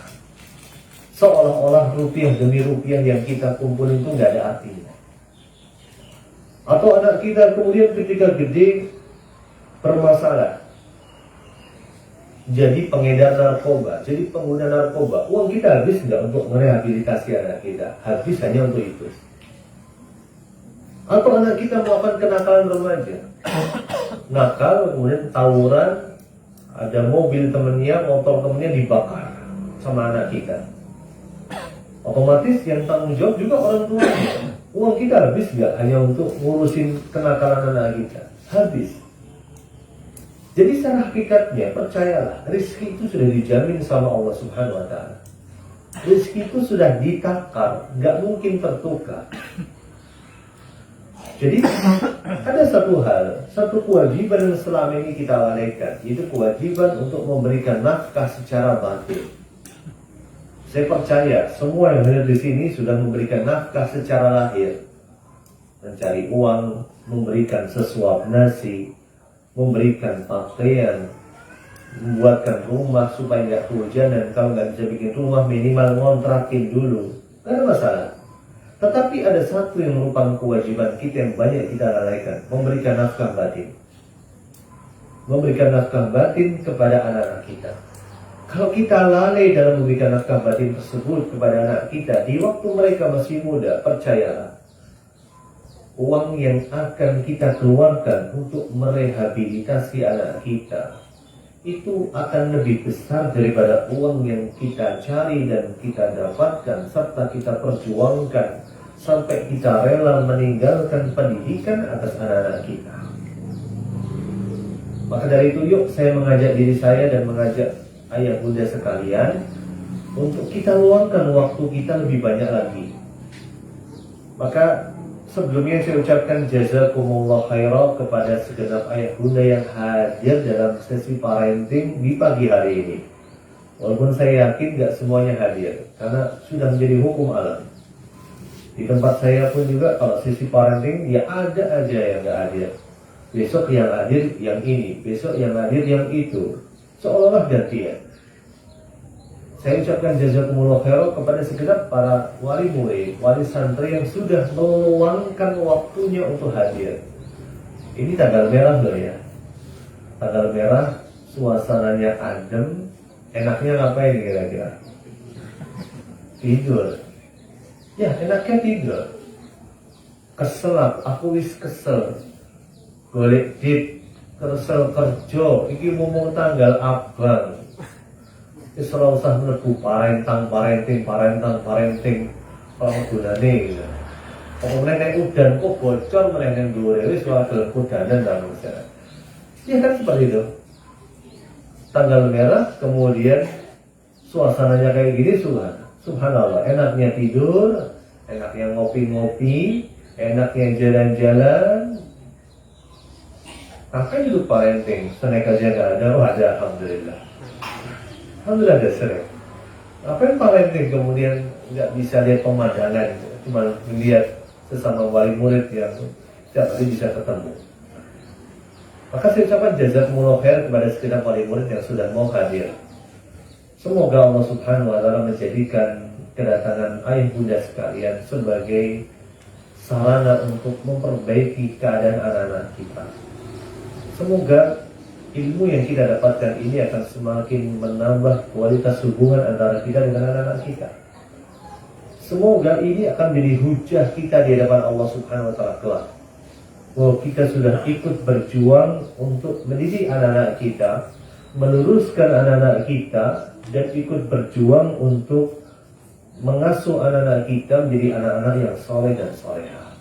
Seolah-olah rupiah demi rupiah yang kita kumpulin itu nggak ada artinya. Atau anak kita kemudian ketika gede bermasalah, jadi pengedar narkoba, jadi pengguna narkoba. Uang kita habis nggak untuk merehabilitasi anak kita? Habis hanya untuk itu. Atau anak kita melakukan kenakalan remaja, nakal, kemudian tawuran, ada mobil temennya, motor temennya dibakar sama anak kita. Otomatis yang tanggung jawab juga orang tuanya. Uang kita habis nggak hanya untuk ngurusin kenakalan anak kita? Habis. Jadi secara hakikatnya, percayalah, rezeki itu sudah dijamin sama Allah Subhanahu wa Ta'ala. Rezeki itu sudah ditakar, nggak mungkin tertukar. Jadi ada satu hal, satu kewajiban yang selama ini kita lalaikan, yaitu kewajiban untuk memberikan nafkah secara batin. Saya percaya semua yang hadir di sini sudah memberikan nafkah secara lahir, mencari uang, memberikan sesuap nasi, memberikan pakaian, membuatkan rumah supaya nggak kehujanan. Kalau nggak bisa bikin rumah, minimal ngontrakin dulu, nggak ada masalah. Tetapi ada satu yang merupakan kewajiban kita yang banyak kita lalaikan, memberikan nafkah batin. Memberikan nafkah batin kepada anak-anak kita. Kalau kita lalai dalam memberikan nafkah batin tersebut kepada anak kita di waktu mereka masih muda, percayalah, uang yang akan kita keluarkan untuk merehabilitasi anak kita itu akan lebih besar daripada uang yang kita cari dan kita dapatkan serta kita perjuangkan sampai kita rela meninggalkan pendidikan atas anak-anak kita. Maka dari itu yuk saya mengajak diri saya dan mengajak ayah bunda sekalian untuk kita luangkan waktu kita lebih banyak lagi. Maka sebelumnya saya ucapkan jazakumullah khairan kepada segenap ayah bunda yang hadir dalam sesi parenting di pagi hari ini. Walaupun saya yakin gak semuanya hadir, karena sudah menjadi hukum alam. Di tempat saya pun juga kalau sesi parenting ya ada aja yang gak hadir. Besok yang hadir yang ini, besok yang hadir yang itu. Seolah-olah gantian. Saya ucapkan jazakumullah khairan kepada segenap para wali murid, wali santri yang sudah meluangkan waktunya untuk hadir. Ini tanggal merah loh ya. Tanggal merah, suasananya adem, enaknya ngapain kira-kira? Tidur. Ya, enaknya tidur. Kesel, aku wis kesel. golek dit kersel kerja iki ngomong tanggal abang wis ora usah mlebu parenting ora gunane gitu. Pokoknya nek udan kok bocor meneh nang dhuwure wis ora gelem udanan ta manusia. Ya kan seperti itu. Tanggal merah kemudian suasananya kayak gini subhanallah, enaknya tidur, enaknya ngopi-ngopi, enaknya jalan-jalan. Apa hidup parenting, snack aja nggak ada, oh ada, alhamdulillah. Alhamdulillah ada snack. Apa yang parenting kemudian nggak bisa lihat pemandangan, cuma melihat sesama wali murid yang setiap hari bisa ketemu. Maka saya ucapkan jazakumullah khair kepada sekitar wali murid yang sudah mau hadir. Semoga Allah Subhanahu wa taala menjadikan kedatangan ayah bunda sekalian sebagai sarana untuk memperbaiki keadaan anak-anak kita. Semoga ilmu yang kita dapatkan ini akan semakin menambah kualitas hubungan antara kita dengan anak-anak kita. Semoga ini akan menjadi hujah kita di hadapan Allah Subhanahu wa taala kelak. Bahwa kita sudah ikut berjuang untuk mendidik anak-anak kita, meluruskan anak-anak kita, dan ikut berjuang untuk mengasuh anak-anak kita menjadi anak-anak yang soleh dan solehah.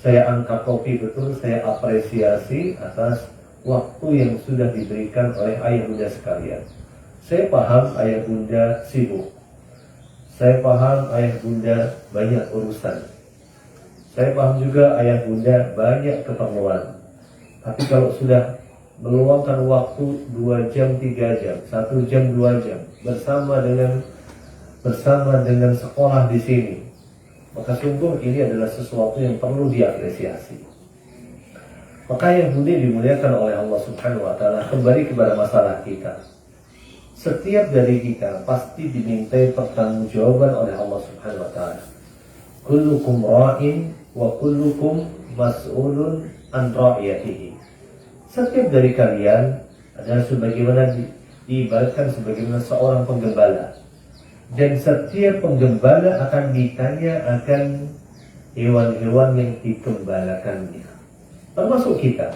Saya angkat topi betul, saya apresiasi atas waktu yang sudah diberikan oleh ayah bunda sekalian. Saya paham ayah bunda sibuk. Saya paham ayah bunda banyak urusan. Saya paham juga ayah bunda banyak keperluan. Tapi kalau sudah meluangkan waktu 2 jam, 3 jam, 1 jam, 2 jam bersama dengan sekolah di sini, maka sungguh ini adalah sesuatu yang perlu diapresiasi. Maka yang bunda dimuliakan oleh Allah Subhanahu wa taala, kembali kepada masalah kita. Setiap dari kita pasti dimintai pertanggungjawaban oleh Allah Subhanahu wa taala. Kullukum ra'in wa kullukum mas'ulun an ra'iyatihi. Setiap dari kalian adalah sebagaimana diibaratkan sebagaimana seorang penggembala. Dan setiap penggembala akan ditanya akan hewan-hewan yang digembalakannya. Termasuk kita.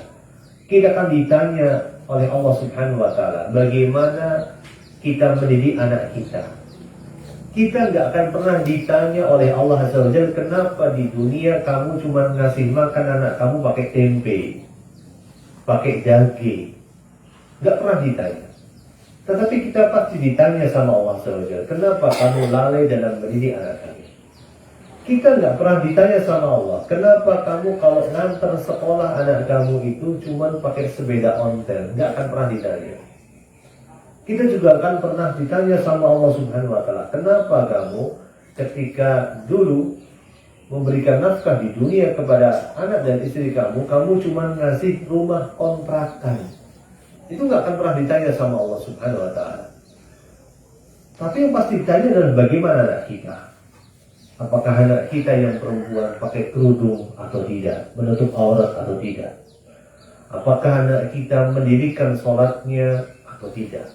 Kita akan ditanya oleh Allah Subhanahu wa taala bagaimana kita mendidik anak kita. Kita nggak akan pernah ditanya oleh Allah Azza wa Jalla, kenapa di dunia kamu cuma ngasih makan anak kamu pakai tempe, pakai daging. Nggak pernah ditanya. Tetapi kita pasti ditanya sama Allah Azza wa Jalla, kenapa kamu lalai dalam mendidik anak kamu. Kita nggak pernah ditanya sama Allah, kenapa kamu kalau nganter sekolah anak kamu itu cuma pakai sepeda ontel. Nggak akan pernah ditanya. Kita juga akan pernah ditanya sama Allah Subhanahu wa taala, kenapa kamu ketika dulu memberikan nafkah di dunia kepada anak dan istri kamu, kamu cuma ngasih rumah kontrakan. Itu nggak akan pernah ditanya sama Allah Subhanahu wa taala. Tapi yang pasti ditanya adalah bagaimana anak kita. Apakah anak kita yang perempuan pakai kerudung atau tidak, menutup aurat atau tidak. Apakah anak kita mendirikan sholatnya atau tidak.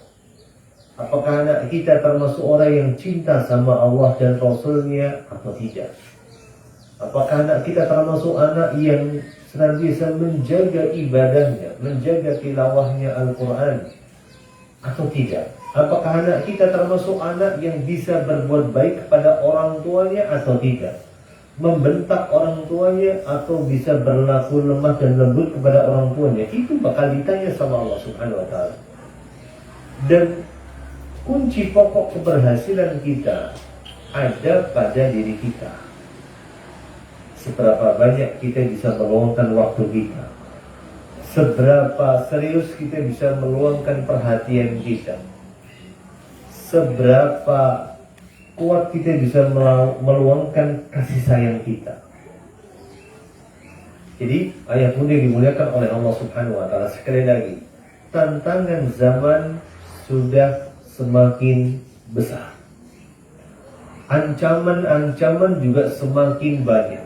Apakah anak kita termasuk orang yang cinta sama Allah dan Rasulnya atau tidak? Apakah anak kita termasuk anak yang senantiasa menjaga ibadahnya, menjaga tilawahnya Al-Quran atau tidak? Apakah anak kita termasuk anak yang bisa berbuat baik kepada orang tuanya atau tidak? Membentak orang tuanya atau bisa berlaku lemah dan lembut kepada orang tuanya? Itu bakal ditanya sama Allah Subhanahu wa taala. Dan kunci pokok keberhasilan kita ada pada diri kita. Seberapa banyak kita bisa meluangkan waktu kita, seberapa serius kita bisa meluangkan perhatian kita, seberapa kuat kita bisa meluangkan kasih sayang kita. Jadi ayat bunda dimuliakan oleh Allah Subhanahu wa taala. Sekali lagi, tantangan zaman sudah semakin besar. Ancaman-ancaman juga semakin banyak.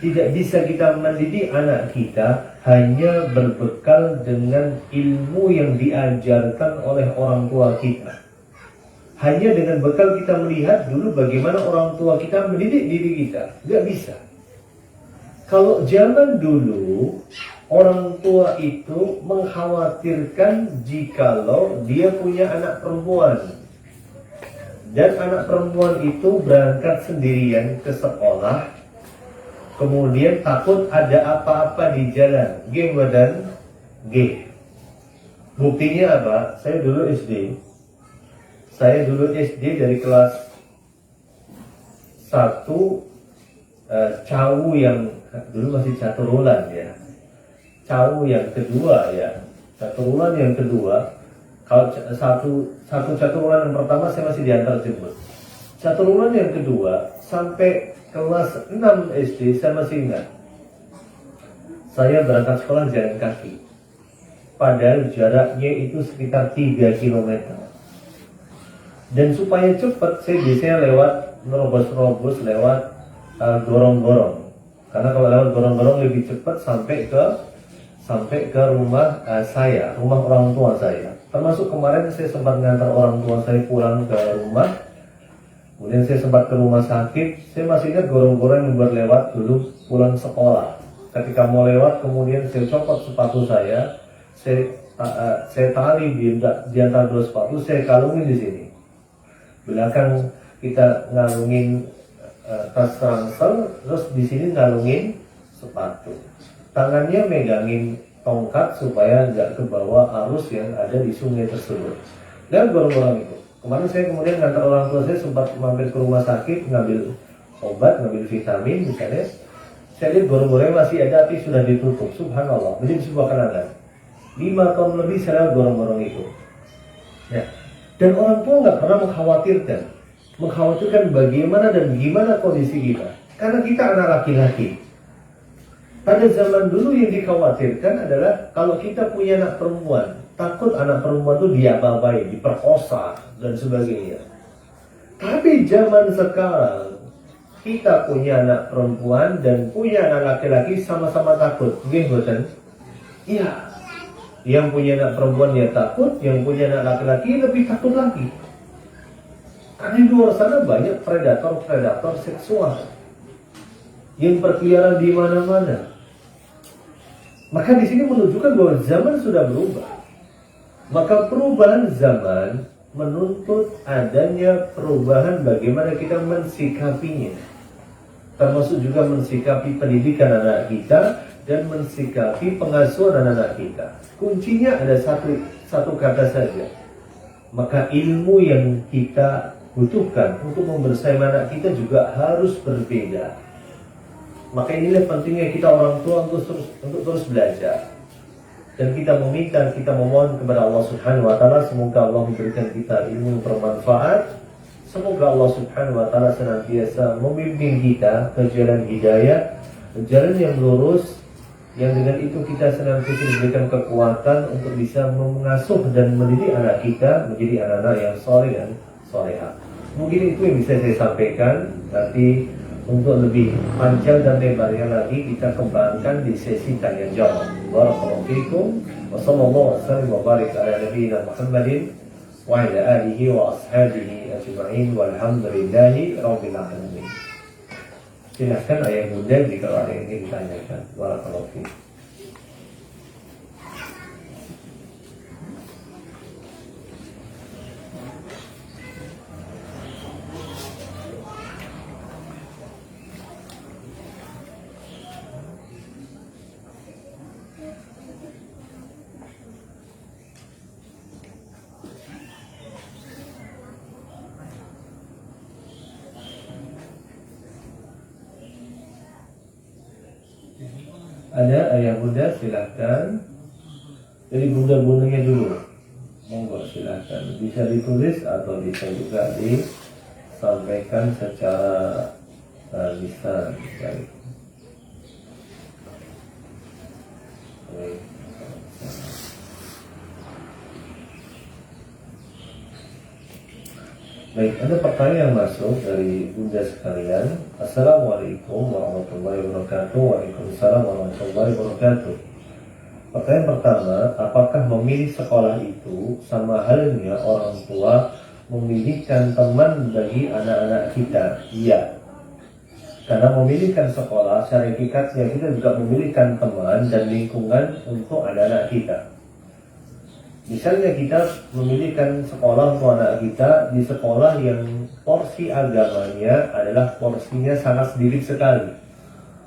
Tidak bisa kita mendidik anak kita hanya berbekal dengan ilmu yang diajarkan oleh orang tua kita. Hanya dengan bekal kita melihat dulu bagaimana orang tua kita mendidik diri kita. Tidak bisa. Kalau zaman dulu orang tua itu mengkhawatirkan jikalau dia punya anak perempuan dan anak perempuan itu berangkat sendirian ke sekolah, kemudian takut ada apa-apa di jalan. G dan G. Buktinya apa? Saya dulu SD dari kelas 1 cawu yang dulu masih caturulan ya. Cawu yang kedua ya. Caturulan yang kedua. Kalau satu caturulan yang pertama saya masih diantar jemput. Caturulan yang kedua sampai kelas 6 SD saya masih ingat. Saya berangkat sekolah jalan kaki. Padahal jaraknya itu sekitar 3 km. Dan supaya cepat saya biasanya lewat nerobos-nerobos lewat gorong-gorong. Karena kalau lewat gorong-gorong lebih cepat sampai ke rumah saya, rumah orang tua saya. Termasuk kemarin saya sempat mengantar orang tua saya pulang ke rumah. Kemudian saya sempat ke rumah sakit. Saya masih ingat gorong-gorong yang buat lewat dulu pulang sekolah. Ketika mau lewat, kemudian saya copot sepatu saya tali di antara dua sepatu, saya kalungin di sini. Belakang kita ngalungin tas ransel, terus di sini ngalungin sepatu. Tangannya megangin tongkat supaya nggak kebawa arus yang ada di sungai tersebut. Dan gorong-gorong itu. Kemarin saya kemudian ngantar orang tua saya sempat mampir ke rumah sakit ngambil obat, ngambil vitamin misalnya. Saya lihat gorong-gorong masih ada tapi sudah ditutup. Subhanallah, menjadi sebuah kenangan. 5 tahun lebih saya lewat gorong-gorong itu. Ya. Dan orang tua nggak pernah mengkhawatirkan bagaimana dan gimana kondisi kita. Karena kita anak laki-laki. Pada zaman dulu yang dikhawatirkan adalah kalau kita punya anak perempuan, takut anak perempuan itu diapa-apain, diperkosa dan sebagainya. Tapi zaman sekarang kita punya anak perempuan dan punya anak laki-laki sama-sama takut. Betul? Iya. Yang punya anak perempuan dia takut, yang punya anak laki-laki lebih takut lagi. Karena di luar sana banyak predator seksual yang berkeliaran di mana-mana. Maka di sini menunjukkan bahwa zaman sudah berubah. Maka perubahan zaman menuntut adanya perubahan bagaimana kita mensikapinya. Termasuk juga mensikapi pendidikan anak kita dan mensikapi pengasuhan anak-anak kita. Kuncinya ada satu kata saja. Maka ilmu yang kita butuhkan untuk membersamai anak kita juga harus berbeda. Maka inilah pentingnya kita orang tua untuk terus belajar. Dan kita memohon kepada Allah Subhanahu wa taala semoga Allah memberikan kita ilmu yang bermanfaat. Semoga Allah Subhanahu wa taala senantiasa membimbing kita ke jalan hidayah, jalan yang lurus, yang dengan itu kita senantiasa diberikan kekuatan untuk bisa mengasuh dan mendidik anak kita menjadi anak-anak yang saleh dan salehah. Mungkin itu yang bisa saya sampaikan. Nanti untuk lebih panjang dan lebarnya lagi kita kembangkan di sesi tanya jawab. Barakallahu fiikum wa sallallahu wasallam wa barik ala nabiyyina Muhammadin wa ala alihi wa ashabihi ajma'in walhamdulillahi rabbil alamin. Silahkan ayah bunda jika ada yang ingin ditanyakan. Barakallahu fiikum. Ada ayah bunda silahkan. Jadi bunda-bundanya dulu. Monggo silahkan. Bisa ditulis atau bisa juga disampaikan secara lisan. Baik, ada pertanyaan yang masuk dari bunda sekalian. Assalamualaikum warahmatullahi wabarakatuh. Waalaikumsalam warahmatullahi wabarakatuh. Pertanyaan pertama, apakah memilih sekolah itu sama halnya orang tua memilihkan teman bagi anak-anak kita? Iya. Karena memilihkan sekolah, secara hakikatnya kita juga memilihkan teman dan lingkungan untuk anak-anak kita. Misalnya kita memilihkan sekolah untuk anak kita di sekolah yang porsi agamanya adalah porsinya sangat sedikit sekali.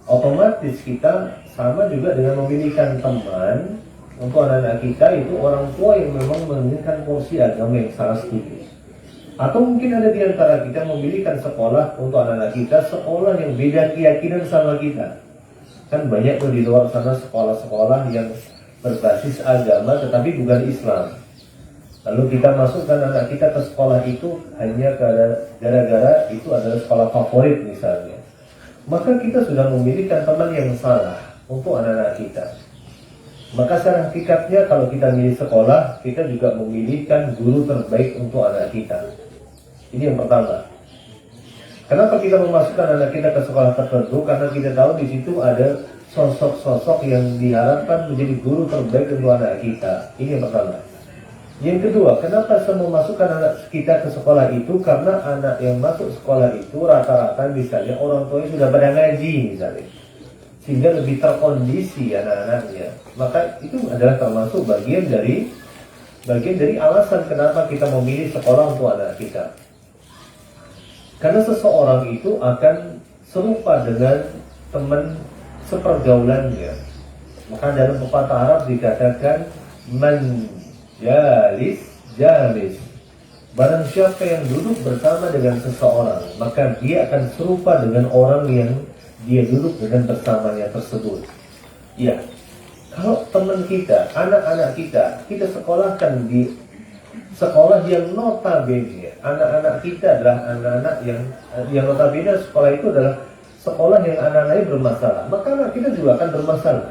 Otomatis kita sama juga dengan memilihkan teman untuk anak-anak kita itu orang tua yang memang memilihkan porsi agama yang sangat sedikit. Atau mungkin ada di antara kita memilihkan sekolah untuk anak-anak kita, sekolah yang beda keyakinan sama kita. Kan banyak tuh di luar sana sekolah-sekolah yang berbasis agama tetapi bukan Islam. Lalu kita masukkan anak kita ke sekolah itu hanya gara-gara itu adalah sekolah favorit misalnya. Maka kita sudah memilihkan teman yang salah untuk anak-anak kita. Maka secara hakikatnya kalau kita milih sekolah, kita juga memilihkan guru terbaik untuk anak kita. Ini yang pertama. Kenapa kita memasukkan anak kita ke sekolah tertentu? Karena kita tahu di situ ada sosok-sosok yang diharapkan menjadi guru terbaik untuk anak kita. Ini yang pertama. Yang kedua, kenapa saya memasukkan anak kita ke sekolah itu? Karena anak yang masuk sekolah itu rata-rata misalnya orang tuanya sudah pada ngaji misalnya, sehingga lebih terkondisi anak-anaknya. Maka itu adalah termasuk bagian dari alasan kenapa kita memilih sekolah untuk anak kita. Karena seseorang itu akan serupa dengan teman sepergaulannya. Maka dalam pepatah Arab dikatakan man jalis. Barang siapa yang duduk bersama dengan seseorang, maka dia akan serupa dengan orang yang dia duduk dengan bersamanya tersebut. Ya, kalau teman kita, anak-anak kita sekolahkan di sekolah yang notabene anak-anak kita adalah anak-anak yang notabene sekolah itu adalah sekolah yang anak-anaknya bermasalah, maka anak kita juga akan bermasalah.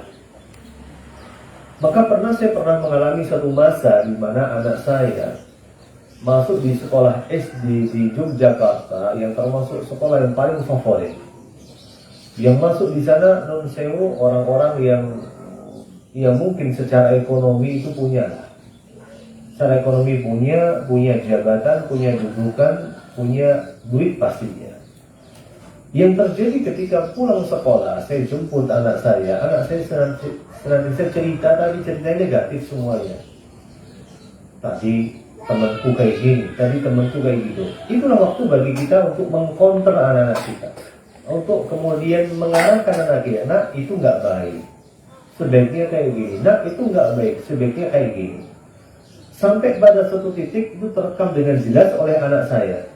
Maka saya pernah mengalami satu masa di mana anak saya masuk di sekolah SD di Yogyakarta yang termasuk sekolah yang paling favorit. Yang masuk di sana non sewu orang-orang yang mungkin secara ekonomi itu punya. Secara ekonomi punya jabatan, punya dudukan, punya duit pastinya. Yang terjadi ketika pulang sekolah, saya jemput anak saya senantiasa cerita, tapi ceritanya negatif semuanya. Tadi temanku kayak gini, tadi temanku kayak gitu. Itulah waktu bagi kita untuk mengkonter anak-anak kita, untuk kemudian mengarahkan anak kita. Nah, itu nggak baik, sebaiknya kayak gini. Nah, itu nggak baik, sebaiknya kayak gini. Sampai pada suatu titik itu terekam dengan jelas oleh anak saya.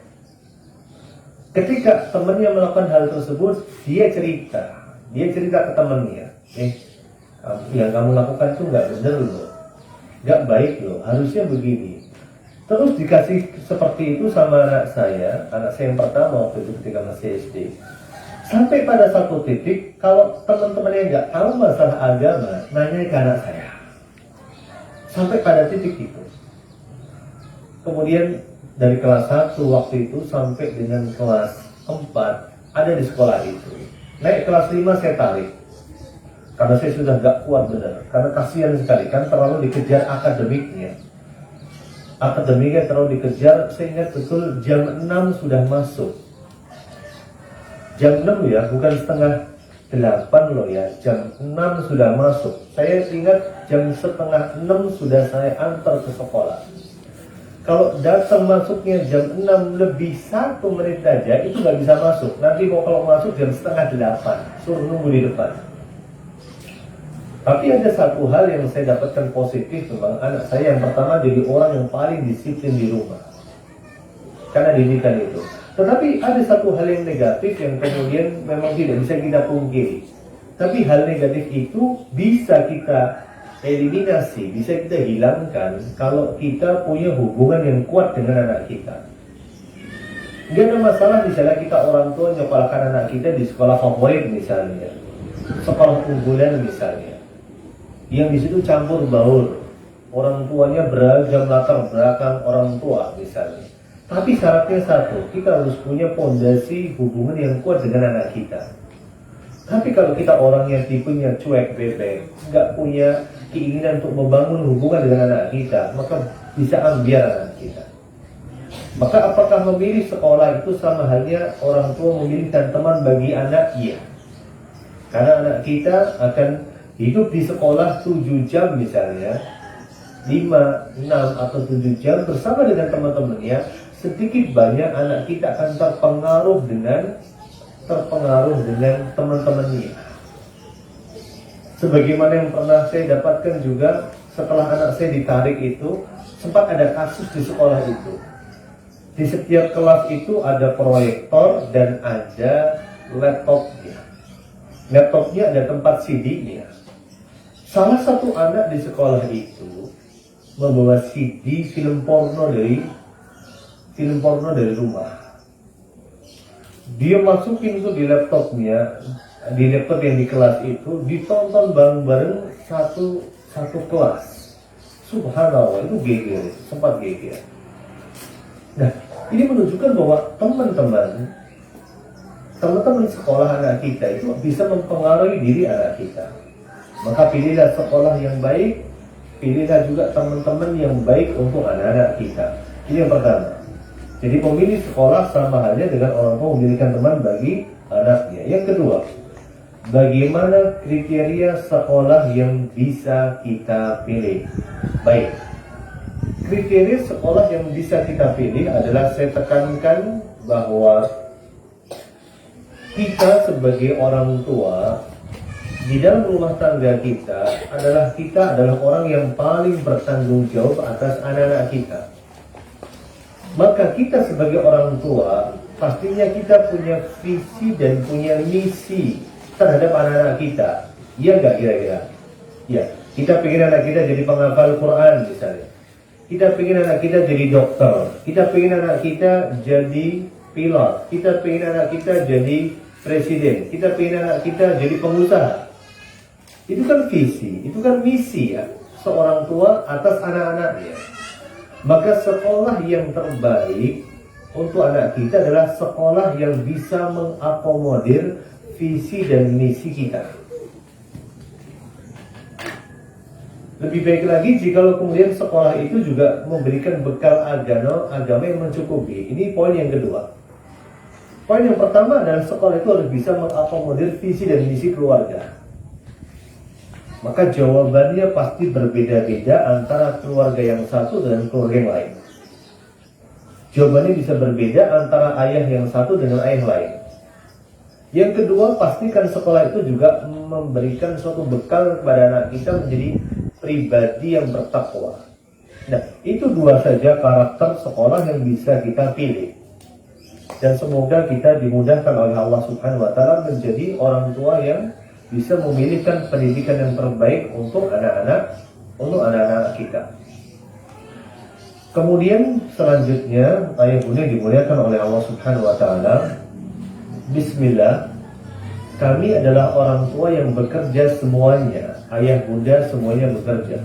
Ketika temannya melakukan hal tersebut, dia cerita ke temannya, yang kamu lakukan itu nggak benar loh, nggak baik loh, harusnya begini. Terus dikasih seperti itu sama anak saya yang pertama waktu itu ketika masih SD. Sampai pada satu titik, kalau teman-temannya nggak tahu masalah agama, nanya ke anak saya. Sampai pada titik itu. Kemudian dari kelas 1 waktu itu sampai dengan kelas 4 ada di sekolah itu. Naik kelas 5 saya tarik. Karena saya sudah gak kuat benar. Karena kasihan sekali, kan terlalu dikejar akademiknya. Akademiknya terlalu dikejar, saya ingat betul jam 6 sudah masuk. Jam 6 ya, bukan setengah 8 loh ya, jam 6 sudah masuk. Saya ingat jam setengah 6 sudah saya antar ke sekolah. Kalau datang masuknya jam 6 lebih 1 menit aja, itu nggak bisa masuk. Nanti kalau masuk jam setengah 8, suruh nunggu di depan. Tapi ada satu hal yang saya dapatkan positif tentang anak saya. Yang pertama, jadi orang yang paling disiplin di rumah, karena didikan itu. Tetapi ada satu hal yang negatif yang kemudian memang tidak bisa kita pungkiri. Tapi hal negatif itu bisa kita eliminasi, bisa kita hilangkan kalau kita punya hubungan yang kuat dengan anak kita. Gak ada masalah misalnya kita orang tua nyekolahkan anak kita di sekolah favorit misalnya, sekolah unggulan misalnya, yang di situ campur baur, orang tuanya beragam latar belakang orang tua misalnya. Tapi syaratnya satu, kita harus punya fondasi hubungan yang kuat dengan anak kita. Tapi kalau kita orangnya tipenya cuek bebek, nggak punya keinginan untuk membangun hubungan dengan anak kita, maka bisa ambiar anak kita. Maka apakah memilih sekolah itu sama halnya orang tua memilihkan teman bagi anak? Iya. Karena anak kita akan hidup di sekolah 7 jam misalnya, 5, 6, atau 7 jam bersama dengan teman-temannya. Sedikit banyak anak kita akan terpengaruh dengan teman-temannya. Sebagaimana yang pernah saya dapatkan juga setelah anak saya ditarik itu, sempat ada kasus di sekolah itu. Di setiap kelas itu ada proyektor dan ada laptopnya. Laptopnya ada tempat CD-nya. Salah satu anak di sekolah itu membawa CD film porno dari rumah. Dia masukin itu di laptopnya, di laptop yang di kelas itu, ditonton bareng-bareng satu kelas. Subhanallah, itu geger, sempat geger. Nah, ini menunjukkan bahwa teman-teman sekolah anak kita itu bisa mempengaruhi diri anak kita. Maka pilihlah sekolah yang baik, pilihlah juga teman-teman yang baik untuk anak-anak kita. Ini yang pertama. Jadi memilih sekolah sama halnya dengan orang tua memilihkan teman bagi anaknya. Yang kedua, bagaimana kriteria sekolah yang bisa kita pilih? Baik. Kriteria sekolah yang bisa kita pilih adalah, saya tekankan bahwa kita sebagai orang tua di dalam rumah tangga kita adalah orang yang paling bertanggung jawab atas anak-anak kita. Maka kita sebagai orang tua pastinya kita punya visi dan punya misi terhadap anak-anak kita. Iya nggak kira-kira? Ya, kita pengen anak kita jadi penghafal Quran misalnya. Kita pengen anak kita jadi dokter, kita pengen anak kita jadi pilot, kita pengen anak kita jadi presiden, kita pengen anak kita jadi pengusaha. Itu kan visi, itu kan misi ya seorang tua atas anak-anaknya. Maka sekolah yang terbaik untuk anak kita adalah sekolah yang bisa mengakomodir visi dan misi kita. Lebih baik lagi jika kemudian sekolah itu juga memberikan bekal agama yang mencukupi. Ini poin yang kedua. Poin yang pertama adalah sekolah itu harus bisa mengakomodir visi dan misi keluarga. Maka jawabannya pasti berbeda-beda antara keluarga yang satu dengan keluarga yang lain. Jawabannya bisa berbeda antara ayah yang satu dengan ayah lain. Yang kedua, pastikan sekolah itu juga memberikan suatu bekal kepada anak kita menjadi pribadi yang bertakwa. Nah, itu dua saja karakter sekolah yang bisa kita pilih. Dan semoga kita dimudahkan oleh Allah Subhanahu wa Ta'ala menjadi orang tua yang bisa memilihkan pendidikan yang terbaik untuk anak-anak kita. Kemudian selanjutnya ayat bunda dimuliakan oleh Allah Subhanahu wa Ta'ala. Bismillah. Kami adalah orang tua yang bekerja semuanya. Ayah bunda semuanya bekerja.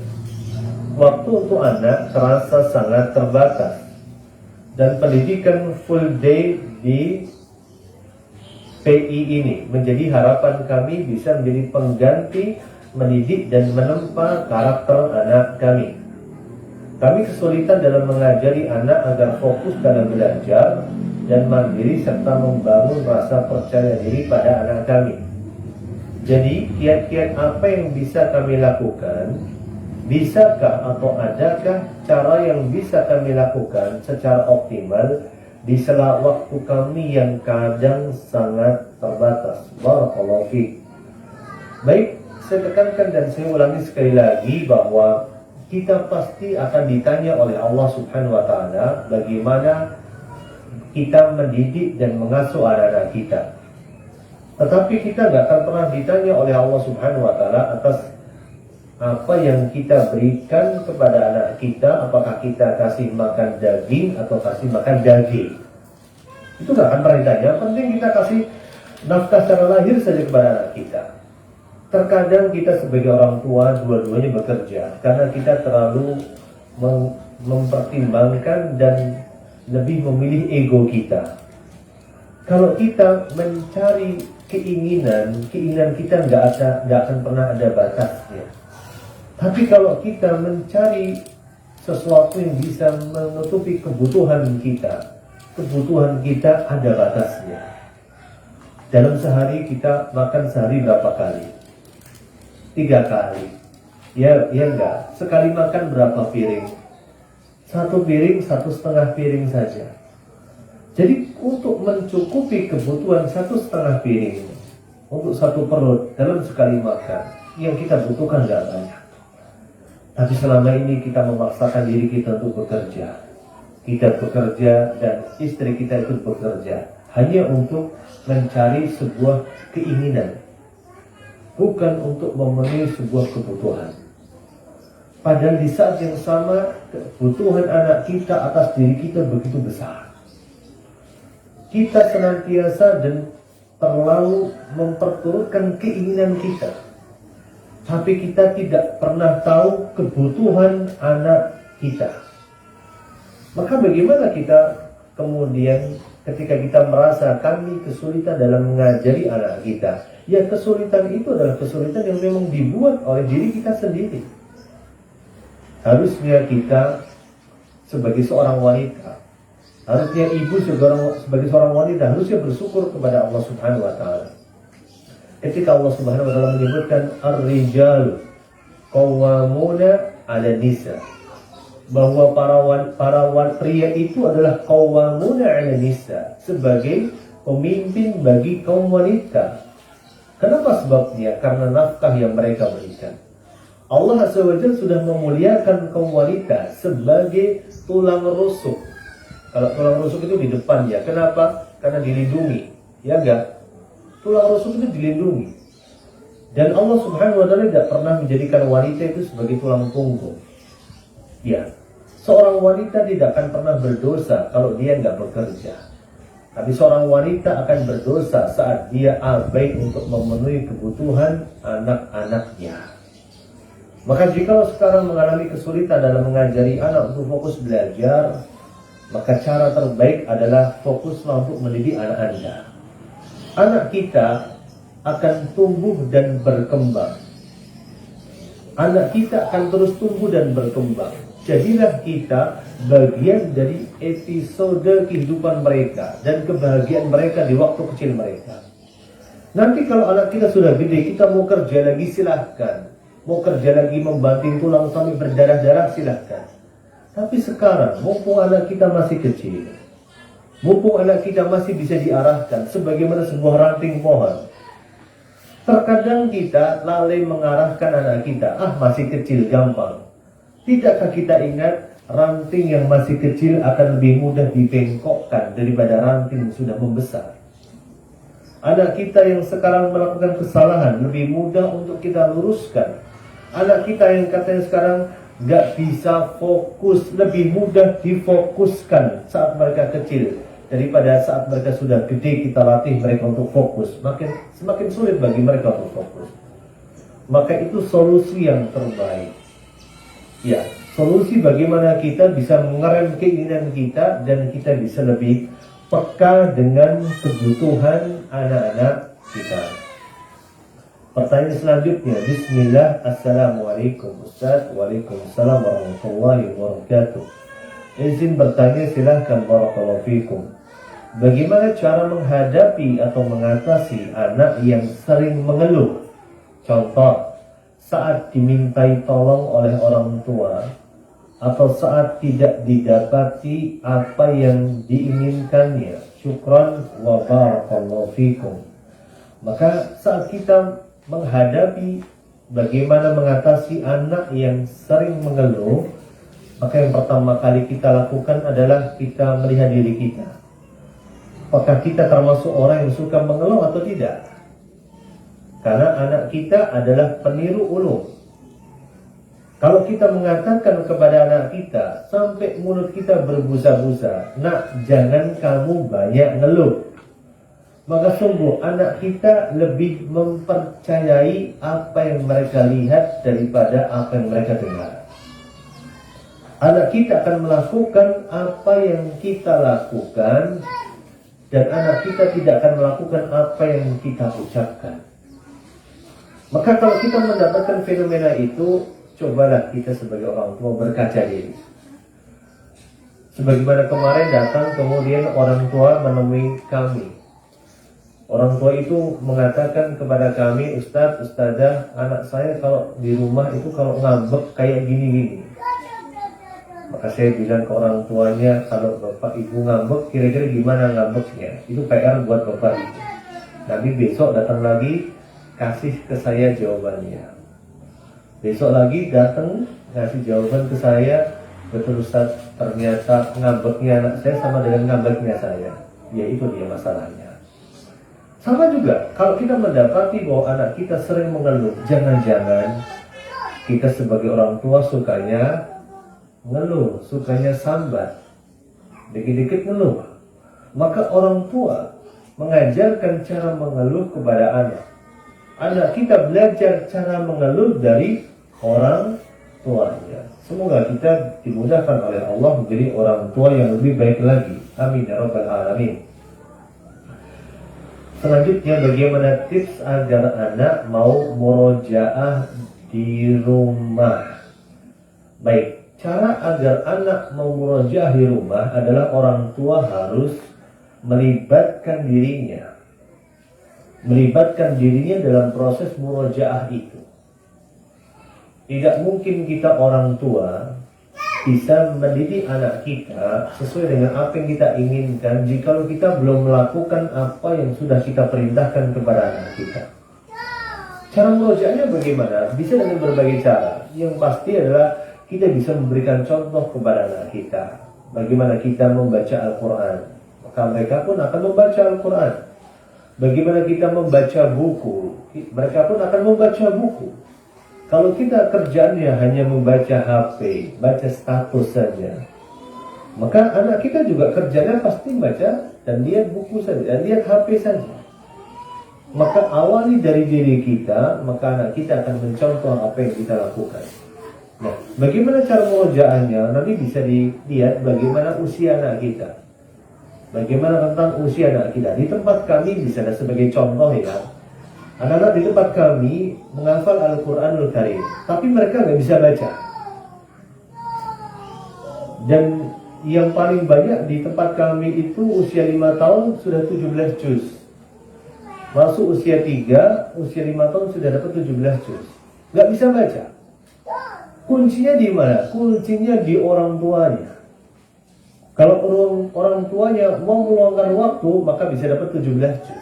Waktu untuk anak terasa sangat terbatas. Dan pendidikan full day di PI ini menjadi harapan kami bisa menjadi pengganti mendidik dan menempa karakter anak kami. Kami kesulitan dalam mengajari anak agar fokus dalam belajar dan mandiri serta membangun rasa percaya diri pada anak kami. Jadi, kiat-kiat apa yang bisa kami lakukan? Bisakah atau adakah cara yang bisa kami lakukan secara optimal di sela waktu kami yang kadang sangat terbatas? Barakallahu fiik. Baik, saya tekankan dan saya ulangi sekali lagi bahwa kita pasti akan ditanya oleh Allah Subhanahu wa Ta'ala bagaimana kita mendidik dan mengasuh anak-anak kita. Tetapi kita gak akan pernah ditanya oleh Allah Subhanahu wa Ta'ala atas apa yang kita berikan kepada anak kita, apakah kita kasih makan daging atau kasih makan daging. Itu gak akan pernah ditanya. Yang penting kita kasih nafkah secara lahir saja kepada anak kita. Terkadang kita sebagai orang tua dua-duanya bekerja karena kita terlalu mempertimbangkan dan lebih memilih ego kita. Kalau kita mencari keinginan kita nggak akan pernah ada batasnya. Tapi kalau kita mencari sesuatu yang bisa menutupi kebutuhan kita. Kebutuhan kita ada batasnya. Dalam sehari kita makan sehari berapa kali? 3 kali. Ya enggak. Sekali makan berapa piring? 1 piring, 1,5 piring saja. Jadi untuk mencukupi kebutuhan 1,5 piring untuk 1 perut dalam sekali makan, yang kita butuhkan enggak banyak. Tapi selama ini kita memaksakan diri kita untuk bekerja. Kita bekerja dan istri kita ikut bekerja hanya untuk mencari sebuah keinginan, bukan untuk memenuhi sebuah kebutuhan. Padahal di saat yang sama kebutuhan anak kita atas diri kita begitu besar. Kita senantiasa dan terlalu memperturutkan keinginan kita, tapi kita tidak pernah tahu kebutuhan anak kita. Maka bagaimana kita kemudian ketika kita merasa kami kesulitan dalam mengajari anak kita? Ya, kesulitan itu adalah kesulitan yang memang dibuat oleh diri kita sendiri. Harusnya kita sebagai seorang wanita, harusnya ibu sebagai seorang wanita harusnya bersyukur kepada Allah Subhanahu wa taala. Ketika Allah Subhanahu wa taala menyebutkan ar-rijal qawwamuna 'ala nisa, bahwa para pria itu adalah qawwamuna 'ala nisa, sebagai pemimpin bagi kaum wanita. Kenapa sebabnya? Karena nafkah yang mereka berikan. Allah SWT sudah memuliakan kaum wanita sebagai tulang rusuk. Kalau tulang rusuk itu di depan ya. Kenapa? Karena dilindungi. Ya enggak? Tulang rusuk itu dilindungi. Dan Allah Subhanahu wa taala tidak pernah menjadikan wanita itu sebagai tulang punggung. Ya, seorang wanita tidak akan pernah berdosa kalau dia nggak bekerja. Tapi seorang wanita akan berdosa saat dia abai untuk memenuhi kebutuhan anak-anaknya. Maka jika sekarang mengalami kesulitan dalam mengajari anak untuk fokus belajar, maka cara terbaik adalah fokuslah untuk mendidik anak Anda. Anak kita akan tumbuh dan berkembang. Anak kita akan terus tumbuh dan berkembang. Jadilah kita bagian dari episode kehidupan mereka dan kebahagiaan mereka di waktu kecil mereka. Nanti kalau anak kita sudah gede, kita mau kerja lagi silahkan. Mau kerja lagi membanting tulang sampai berdarah-darah silahkan. Tapi sekarang mumpung anak kita masih kecil, mumpung anak kita masih bisa diarahkan sebagaimana sebuah ranting pohon, terkadang kita lalai mengarahkan anak kita. Masih kecil, gampang. Tidakkah kita ingat ranting yang masih kecil akan lebih mudah dibengkokkan daripada ranting yang sudah membesar? Anak kita yang sekarang melakukan kesalahan lebih mudah untuk kita luruskan. Anak kita yang katanya sekarang gak bisa fokus, lebih mudah difokuskan saat mereka kecil daripada saat mereka sudah gede. Kita latih mereka untuk fokus, semakin sulit bagi mereka untuk fokus. Maka itu solusi yang terbaik. Ya, solusi bagaimana kita bisa mengerem keinginan kita dan kita bisa lebih peka dengan kebutuhan anak-anak kita. Pertanyaan selanjutnya, Bismillah, Assalamualaikum Ustaz. Waalaikumsalam warahmatullahi wabarakatuh. Izin bertanya, silahkan, barakallahu fikum. Bagaimana cara menghadapi atau mengatasi anak yang sering mengeluh? Contoh, saat dimintai tolong oleh orang tua atau saat tidak didapati apa yang diinginkannya. Syukran wa barakallahu fikum. Maka saat kita menghadapi bagaimana mengatasi anak yang sering mengeluh, maka yang pertama kali kita lakukan adalah kita melihat diri kita. Apakah kita termasuk orang yang suka mengeluh atau tidak? Karena anak kita adalah peniru ulung. Kalau kita mengatakan kepada anak kita sampai mulut kita berbusa-busa, "Nak, jangan kamu banyak ngeluh," maka sungguh anak kita lebih mempercayai apa yang mereka lihat daripada apa yang mereka dengar. Anak kita akan melakukan apa yang kita lakukan, dan anak kita tidak akan melakukan apa yang kita ucapkan. Maka kalau kita mendapatkan fenomena itu, cobalah kita sebagai orang tua berkaca diri. Sebagaimana kemarin datang kemudian orang tua menemui kami. Orang tua itu mengatakan kepada kami, Ustadz, Ustazah, anak saya kalau di rumah itu kalau ngambek kayak gini-gini. Maka saya bilang ke orang tuanya, kalau bapak ibu ngambek, kira-kira gimana ngambeknya? Itu PR buat bapak ibu. Nanti besok datang lagi, kasih ke saya jawabannya. Besok lagi datang, kasih jawaban ke saya, betul Ustaz, ternyata ngambeknya anak saya sama dengan ngambeknya saya. Ya itu dia masalahnya. Sama juga, kalau kita mendapati bahwa anak kita sering mengeluh, jangan-jangan kita sebagai orang tua sukanya ngeluh, sukanya sambat, dikit-dikit ngeluh. Maka orang tua mengajarkan cara mengeluh kepada anak. Anak kita belajar cara mengeluh dari orang tuanya. Semoga kita dimudahkan oleh Allah menjadi orang tua yang lebih baik lagi. Amin ya rabbal alamin. Selanjutnya, bagaimana tips agar anak mau murojaah di rumah? Baik, cara agar anak mau murojaah di rumah adalah orang tua harus melibatkan dirinya dalam proses murojaah itu. Tidak mungkin kita orang tua bisa mendidik anak kita sesuai dengan apa yang kita inginkan jika kita belum melakukan apa yang sudah kita perintahkan kepada anak kita. Cara murojaahnya bagaimana? Bisa dengan berbagai cara. Yang pasti adalah kita bisa memberikan contoh kepada anak kita. Bagaimana kita membaca Al-Quran, maka mereka pun akan membaca Al-Quran. Bagaimana kita membaca buku, mereka pun akan membaca buku. Kalau kita kerjaannya hanya membaca HP, baca status saja, maka anak kita juga kerjanya pasti baca dan lihat buku saja, dan lihat HP saja. Maka awali dari diri kita, maka anak kita akan mencontoh apa yang kita lakukan. Nah, bagaimana cara murojaahnya? Nanti bisa dilihat bagaimana usia anak kita. Bagaimana tentang usia anak kita. Di tempat kami misalnya sebagai contoh ya, anak-anak di tempat kami menghafal Al-Quranul Karim, tapi mereka nggak bisa baca. Dan yang paling banyak di tempat kami itu usia 5 tahun sudah 17 juz. Masuk usia 3, usia 5 tahun sudah dapat 17 juz. Nggak bisa baca. Kuncinya di mana? Kuncinya di orang tuanya. Kalau orang tuanya mau meluangkan waktu, maka bisa dapat 17 juz.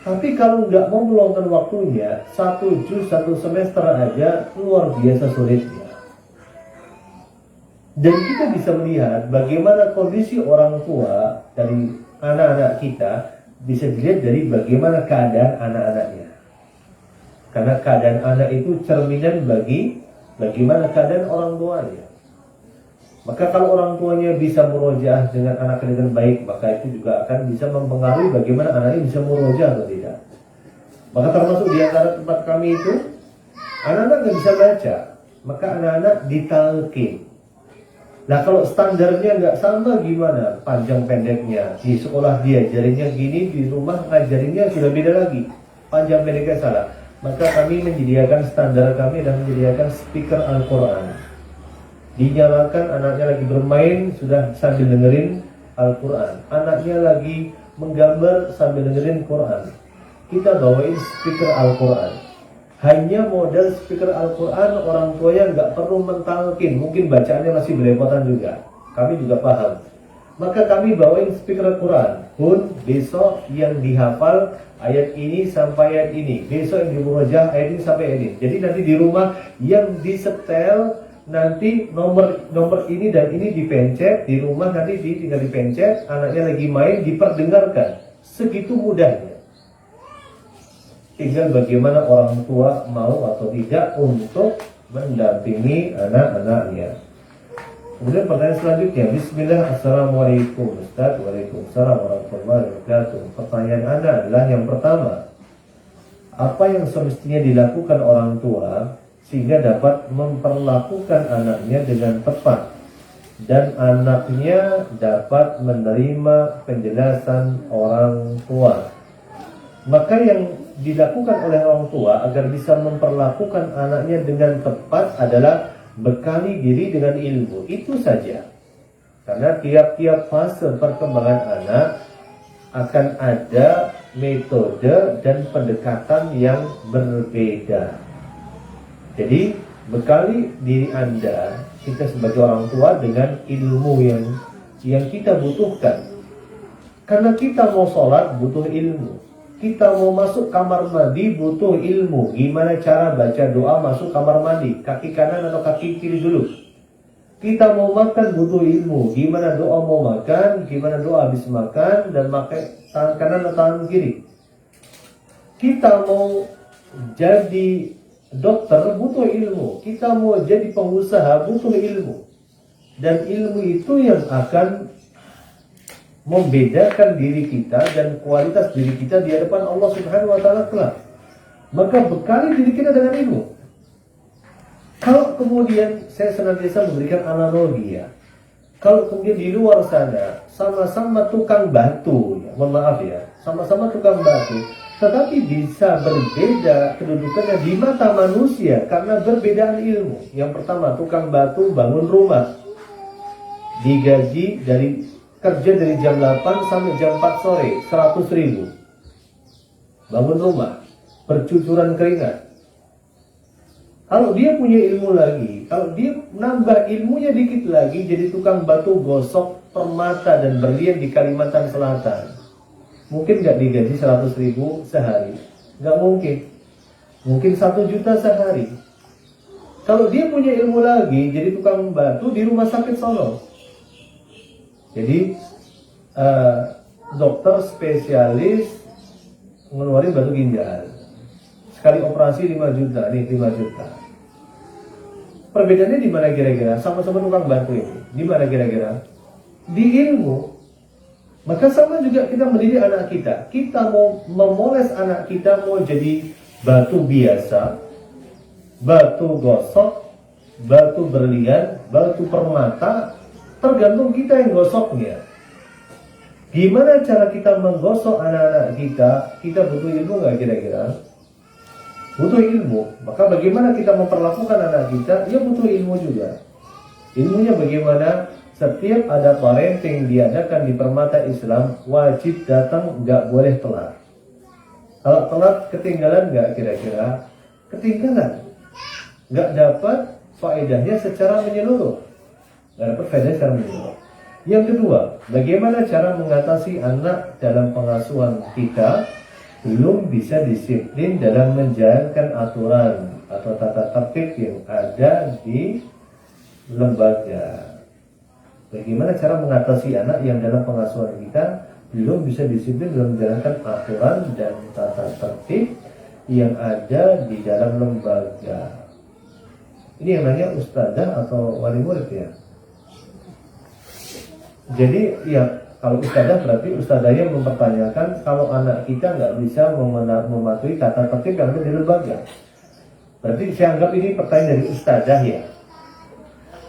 Tapi kalau nggak mau meluangkan waktunya, 1 juz 1 semester aja luar biasa sulitnya. Dan kita bisa melihat bagaimana kondisi orang tua dari anak-anak kita bisa dilihat dari bagaimana keadaan anak-anaknya. Karena keadaan anak itu cerminan bagi bagaimana keadaan orang tuanya. Maka kalau orang tuanya bisa murojaah dengan anaknya dengan baik, maka itu juga akan bisa mempengaruhi bagaimana anaknya bisa murojaah atau tidak. Maka termasuk di antara tempat kami itu, anak-anak nggak bisa baca, maka anak-anak ditalkin. Nah kalau standarnya nggak sama gimana panjang pendeknya? Di sekolah diajarinnya gini, di rumah ngajarinnya sudah beda lagi. Panjang pendeknya salah. Maka kami menyediakan standar kami dan menyediakan speaker Al-Quran. Dinyalakan, anaknya lagi bermain sudah sambil dengerin Al-Quran, anaknya lagi menggambar sambil dengerin Quran. Kita bawain speaker Al-Quran. Hanya model speaker Al-Quran, orang tuanya nggak perlu mentalkin, mungkin bacaannya masih belepotan juga, kami juga paham. Maka kami bawain speaker Al-Quran. Pun besok yang dihafal ayat ini sampai ayat ini, besok yang dimurojaah ayat ini sampai ayat ini. Jadi nanti di rumah yang disetel, nanti nomor ini dan ini dipencet di rumah, nanti tinggal dipencet, anaknya lagi main diperdengarkan. Segitu mudahnya. Tinggal bagaimana orang tua mau atau tidak untuk mendampingi anak-anaknya. Kemudian pertanyaan selanjutnya, Bismillah, Assalamualaikum Ustaz. Waalaikumsalam warahmatullahi wabarakatuh. Pertanyaan Anda adalah yang pertama, apa yang semestinya dilakukan orang tua sehingga dapat memperlakukan anaknya dengan tepat dan anaknya dapat menerima penjelasan orang tua? Maka yang dilakukan oleh orang tua agar bisa memperlakukan anaknya dengan tepat adalah bekali diri dengan ilmu. Itu saja. Karena tiap-tiap fase perkembangan anak akan ada metode dan pendekatan yang berbeda. Jadi bekali diri Anda, kita sebagai orang tua, dengan ilmu yang kita butuhkan. Karena kita mau sholat butuh ilmu, kita mau masuk kamar mandi butuh ilmu. Gimana cara baca doa masuk kamar mandi, kaki kanan atau kaki kiri dulu. Kita mau makan butuh ilmu, gimana doa mau makan, gimana doa habis makan, dan pakai tangan kanan atau tangan kiri. Kita mau jadi dokter butuh ilmu, kita mau jadi pengusaha butuh ilmu. Dan ilmu itu yang akan membedakan diri kita dan kualitas diri kita di hadapan Allah Subhanahu wa taala kelak. Maka bekali diri kita dengan ilmu. Kalau kemudian saya senantiasa memberikan analogi ya, kalau kemudian di luar sana sama-sama tukang batu, ya, mohon maaf ya, sama-sama tukang batu, tetapi bisa berbeda kedudukannya di mata manusia karena perbedaan ilmu. Yang pertama, tukang batu bangun rumah, digaji kerja dari jam 8 sampai jam 4 sore, 100.000. Bangun rumah, bercucuran keringat. Kalau dia punya ilmu lagi, kalau dia nambah ilmunya dikit lagi, jadi tukang batu gosok permata dan berlian di Kalimantan Selatan. Mungkin nggak digaji 100.000 sehari, nggak mungkin. Mungkin 1 juta sehari. Kalau dia punya ilmu lagi, jadi tukang batu di rumah sakit sono. Jadi dokter spesialis ngeluarin batu ginjal. Sekali operasi 5 juta, nih 5 juta. Perbedaannya di mana kira-kira? Sama-sama tukang batu ini. Di mana kira-kira? Di ilmu. Maka sama juga kita mendidik anak kita. Kita mau memoles anak kita mau jadi batu biasa, batu gosok, batu berlian, batu permata, tergantung kita yang gosoknya. Gimana cara kita menggosok anak-anak kita? Kita butuh ilmu nggak kira-kira? Butuh ilmu. Maka bagaimana kita memperlakukan anak kita? Ya butuh ilmu juga. Ilmunya bagaimana? Setiap ada parenting diadakan di permata Islam, wajib datang, nggak boleh telat. Kalau telat ketinggalan nggak kira-kira? Ketinggalan. Nggak dapat faedahnya secara menyeluruh. Nggak dapat faedahnya secara menyeluruh. Yang kedua, bagaimana cara mengatasi anak dalam pengasuhan kita belum bisa disiplin dalam menjalankan aturan atau tata tertib yang ada di lembaga. Bagaimana cara mengatasi anak yang dalam pengasuhan kita belum bisa disiplin dalam menjalankan aturan dan tata tertib yang ada di dalam lembaga. Ini yang nanya ustazah atau wali murid ya? Jadi ya, kalau ustazah berarti ustazahnya mempertanyakan kalau anak kita nggak bisa mematuhi tata tertib yang ada di lembaga. Berarti saya anggap ini pertanyaan dari ustazah ya.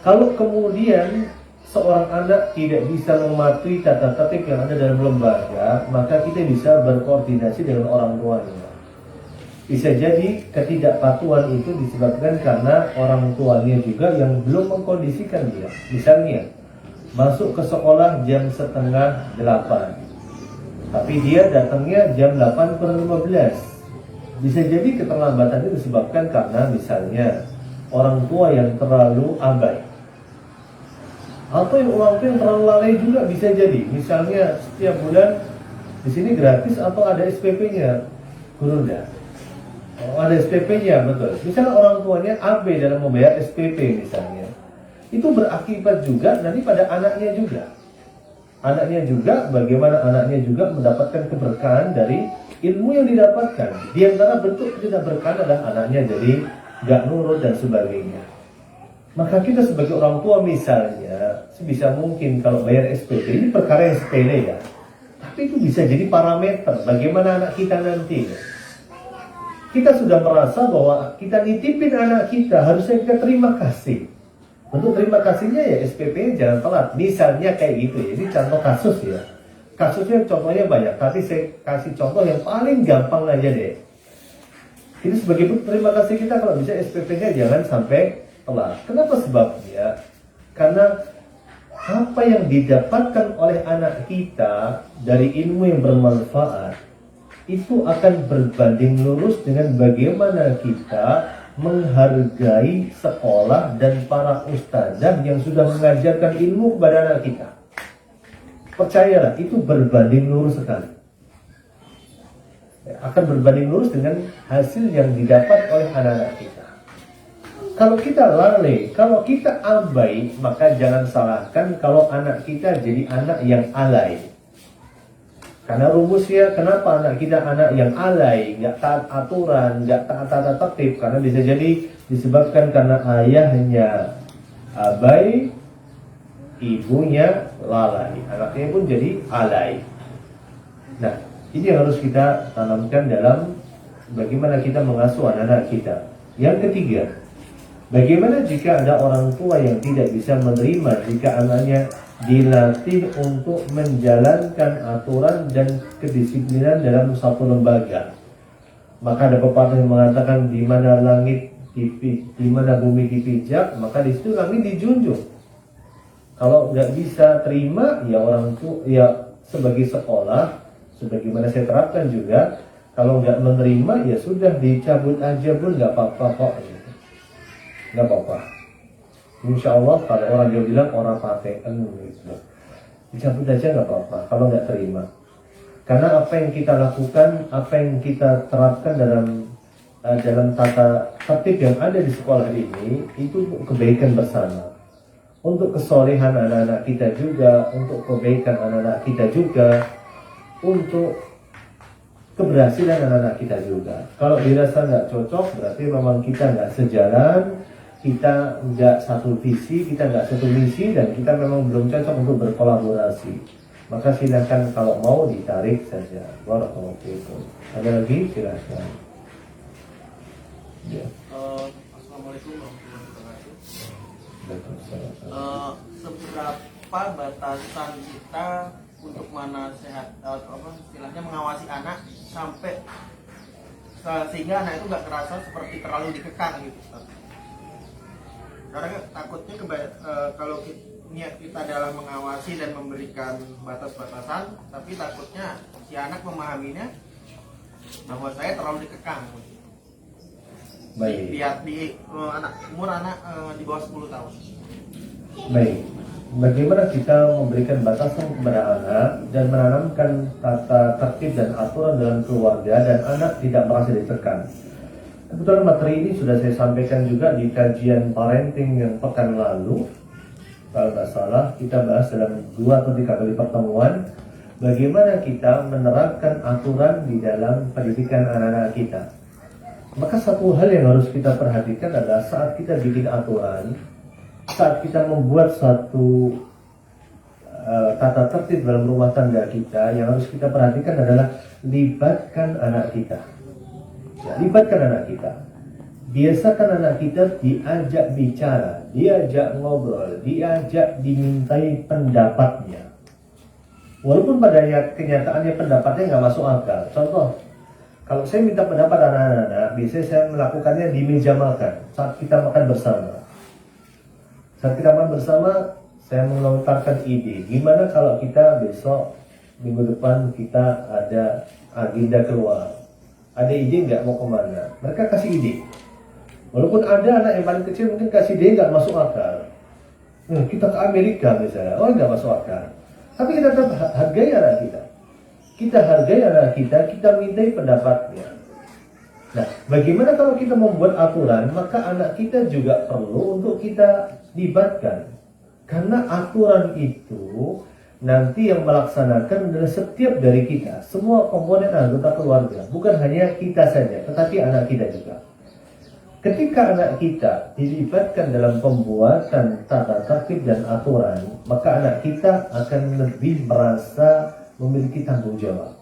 Kalau kemudian seorang anak tidak bisa mematuhi tata tertib yang ada dalam lembaga, maka kita bisa berkoordinasi dengan orang tuanya. Bisa jadi ketidakpatuhan itu disebabkan karena orang tuanya juga yang belum mengkondisikan dia. Misalnya, masuk ke sekolah jam 7:30, tapi dia datangnya jam 8:15. Bisa jadi keterlambatan itu disebabkan karena misalnya orang tua yang terlalu abai, atau yang orang tua yang terlalu lalai juga bisa jadi. Misalnya setiap bulan di sini gratis atau ada SPP-nya, guru dah. Oh, ada SPP-nya, betul. Misalnya orang tuanya abai dalam membayar SPP misalnya. Itu berakibat juga nanti pada anaknya juga. Anaknya juga, bagaimana anaknya juga mendapatkan keberkahan dari ilmu yang didapatkan. Di antara bentuk ketidakberkahan adalah anaknya jadi gak nurut dan sebagainya. Maka kita sebagai orang tua misalnya, sebisa mungkin kalau bayar SPP, ini perkara yang sepele ya. Tapi itu bisa jadi parameter bagaimana anak kita nanti. Kita sudah merasa bahwa kita nitipin anak kita, harusnya kita terima kasih. Untuk terima kasihnya ya SPP jangan telat. Misalnya kayak gitu ya. Ini contoh kasus ya. Kasusnya contohnya banyak, tapi saya kasih contoh yang paling gampang aja deh. Ini sebagai bentuk terima kasih kita kalau bisa SPP-nya jangan sampai telat. Kenapa sebabnya? Karena apa yang didapatkan oleh anak kita dari ilmu yang bermanfaat itu akan berbanding lurus dengan bagaimana kita menghargai sekolah dan para ustazah yang sudah mengajarkan ilmu kepada anak kita. Percayalah, itu berbanding lurus sekali. Akan berbanding lurus dengan hasil yang didapat oleh anak-anak kita. Kalau kita lalai, kalau kita abai, maka jangan salahkan kalau anak kita jadi anak yang alay. Karena rumusnya, kenapa anak kita anak yang alay, nggak taat aturan, nggak taat tata tertib? Karena bisa jadi disebabkan karena ayahnya abai, ibunya lalai, anaknya pun jadi alay. Nah, ini yang harus kita tanamkan dalam bagaimana kita mengasuh anak-anak kita. Yang ketiga, bagaimana jika ada orang tua yang tidak bisa menerima jika anaknya dilatih untuk menjalankan aturan dan kedisiplinan dalam satu lembaga? Maka ada pepatah yang mengatakan di mana bumi dipijak, maka di situ langit dijunjung. Kalau nggak bisa terima, ya orang tua, ya sebagai sekolah, sebagaimana saya terapkan juga, kalau nggak menerima, ya sudah dicabut aja pun nggak apa-apa kok, nggak apa-apa. Insya Allah kalau orang dia bilang orang patean gitu, dicabut aja nggak apa-apa kalau nggak terima. Karena apa yang kita lakukan, apa yang kita terapkan dalam tata tertib yang ada di sekolah ini, itu kebaikan bersama. Untuk kesolehan anak-anak kita juga, untuk kebaikan anak-anak kita juga, untuk keberhasilan anak-anak kita juga. Kalau dirasa nggak cocok, berarti memang kita nggak sejalan, kita nggak satu visi, kita nggak satu misi, dan kita memang belum cocok untuk berkolaborasi. Maka silakan kalau mau ditarik saja. Barakallahu fiikum. Ada lagi? Silakan. Ya. Assalamualaikum warahmatullahi wabarakatuh. Seberapa batasan kita untuk menasehat istilahnya mengawasi anak sampai sehingga anak itu nggak kerasa seperti terlalu dikekang gitu, Ustaz? Karena takutnya kalau niat kita adalah mengawasi dan memberikan batas-batasan, tapi takutnya si anak memahaminya bahwa saya terlalu dikekang. Baik. Lihat di umur anak di bawah 10 tahun. Baik. Bagaimana kita memberikan batasan kepada anak dan menanamkan tata tertib dan aturan dalam keluarga dan anak tidak merasa ditekan. Kebetulan materi ini sudah saya sampaikan juga di kajian parenting yang pekan lalu. Kalau nggak salah, kita bahas dalam 2 atau 3 kali pertemuan bagaimana kita menerapkan aturan di dalam pendidikan anak-anak kita. Maka satu hal yang harus kita perhatikan adalah saat kita bikin aturan, saat kita membuat suatu tata tertib dalam rumah tangga kita, yang harus kita perhatikan adalah libatkan anak kita. Ya, libatkan anak kita. Biasakan anak kita diajak bicara, diajak ngobrol, diajak dimintai pendapatnya. Walaupun pada kenyataannya pendapatnya nggak masuk akal. Contoh, kalau saya minta pendapat anak-anak, biasanya saya melakukannya di meja makan saat kita makan bersama. Saat kita makan bersama, saya melontarkan ide. Gimana kalau kita besok, minggu depan kita ada agenda keluar? Ada ide nggak mau kemana? Mereka kasih ide. Walaupun ada anak yang paling kecil mungkin kasih ide nggak masuk akal. Kita ke Amerika misalnya, nggak masuk akal. Tapi kita tetap hargai anak kita. Kita hargai anak kita mintai pendapatnya. Nah, bagaimana kalau kita membuat aturan, maka anak kita juga perlu untuk kita libatkan. Karena aturan itu nanti yang melaksanakan adalah setiap dari kita, semua komponen anggota keluarga, bukan hanya kita saja, tetapi anak kita juga. Ketika anak kita dilibatkan dalam pembuatan tata tertib dan aturan, maka anak kita akan lebih merasa memiliki tanggung jawab.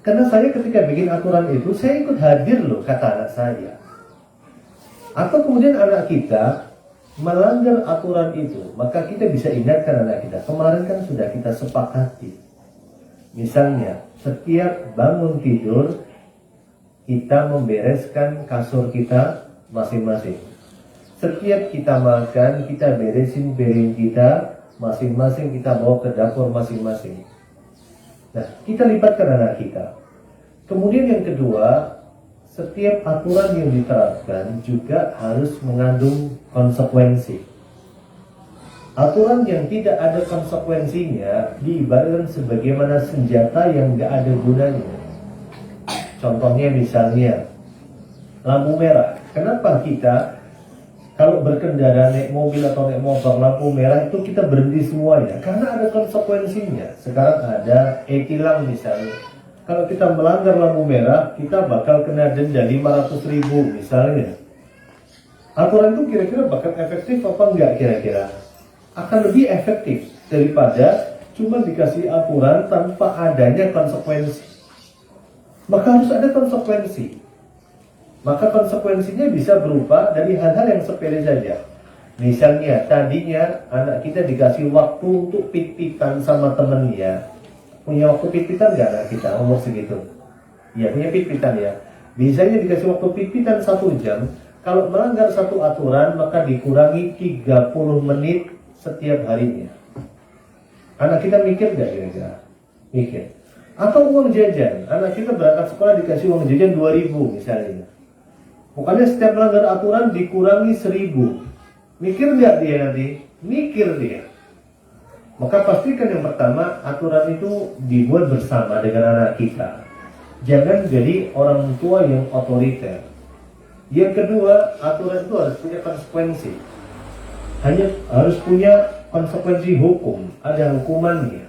Karena saya ketika bikin aturan itu, saya ikut hadir loh, kata anak saya. Atau kemudian anak kita melanggar aturan itu, maka kita bisa ingatkan anak kita. Kemarin kan sudah kita sepakati. Misalnya, setiap bangun tidur, kita membereskan kasur kita masing-masing. Setiap kita makan, kita beresin piring kita masing-masing kita bawa ke dapur masing-masing. Nah, kita libatkan anak kita. Kemudian yang kedua, setiap aturan yang diterapkan juga harus mengandung konsekuensi. Aturan yang tidak ada konsekuensinya diibaratkan sebagaimana senjata yang nggak ada gunanya. Contohnya misalnya lampu merah. Kenapa kita kalau berkendara naik mobil atau naik motor lampu merah itu kita berhenti semuanya? Karena ada konsekuensinya. Sekarang ada e-tilang misalnya. Kalau kita melanggar lampu merah, kita bakal kena denda 500.000 misalnya. Aturan itu kira-kira bakal efektif apa enggak kira-kira? Akan lebih efektif daripada cuma dikasih aturan tanpa adanya konsekuensi. Maka harus ada konsekuensi. Maka konsekuensinya bisa berupa dari hal-hal yang sepele saja. Misalnya tadinya anak kita dikasih waktu untuk pit-pitan sama temennya. Punya waktu pit-pitan nggak anak kita umur segitu? Ya punya pit-pitan ya. Biasanya dikasih waktu pit-pitan 1 jam. Kalau melanggar satu aturan maka dikurangi 30 menit setiap harinya. Anak kita mikir nggak kira-kira? Mikir. Atau uang jajan. Anak kita berangkat sekolah dikasih uang jajan 2.000 misalnya. Pokoknya setiap melanggar aturan dikurangi 1.000. Mikir nggak dia nanti? Mikir dia. Maka pastikan yang pertama aturan itu dibuat bersama dengan anak kita. Jangan jadi orang tua yang otoriter. Yang kedua, aturan itu harus punya konsekuensi. Hanya harus punya konsekuensi hukum, ada hukumannya.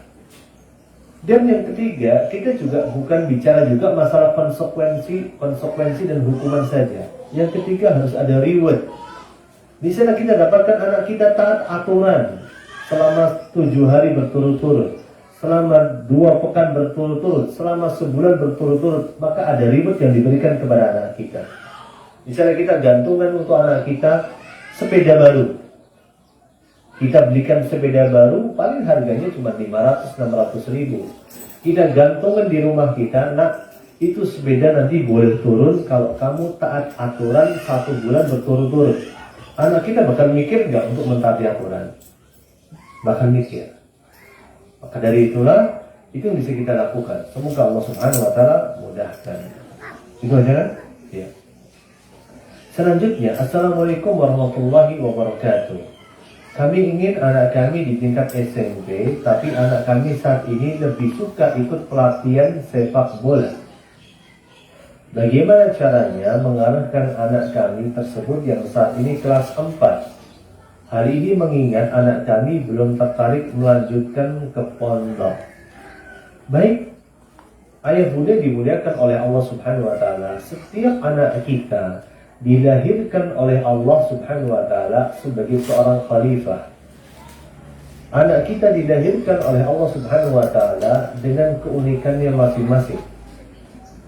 Dan yang ketiga, kita juga bukan bicara juga masalah konsekuensi dan hukuman saja. Yang ketiga harus ada reward. Misalnya kita dapatkan anak kita taat aturan selama 7 hari berturut-turut, selama 2 pekan berturut-turut, selama sebulan berturut-turut, maka ada reward yang diberikan kepada anak kita. Misalnya kita gantungan untuk anak kita sepeda baru. Kita belikan sepeda baru, paling harganya cuma 500-600 ribu. Kita gantungan di rumah kita, nak, itu sepeda nanti boleh turun kalau kamu taat aturan 1 bulan berturut-turut. Anak kita bakal mikir nggak untuk mentaati aturan? Bakal mikir. Maka dari itulah, itu yang bisa kita lakukan. Semoga Allah Subhanahu wa Ta'ala mudahkan. Itu aja kan? Ya. Selanjutnya, Assalamualaikum warahmatullahi wabarakatuh. Kami ingin anak kami di tingkat SMP, tapi anak kami saat ini lebih suka ikut pelatihan sepak bola. Bagaimana caranya mengarahkan anak kami tersebut yang saat ini kelas 4? Hal ini mengingat anak kami belum tertarik melanjutkan ke pondok. Baik, ayah bunda dimuliakan oleh Allah Subhanahu wa Ta'ala. Setiap anak kita dilahirkan oleh Allah Subhanahu wa Ta'ala sebagai seorang khalifah. Anak kita dilahirkan oleh Allah Subhanahu wa Ta'ala dengan keunikannya masing-masing.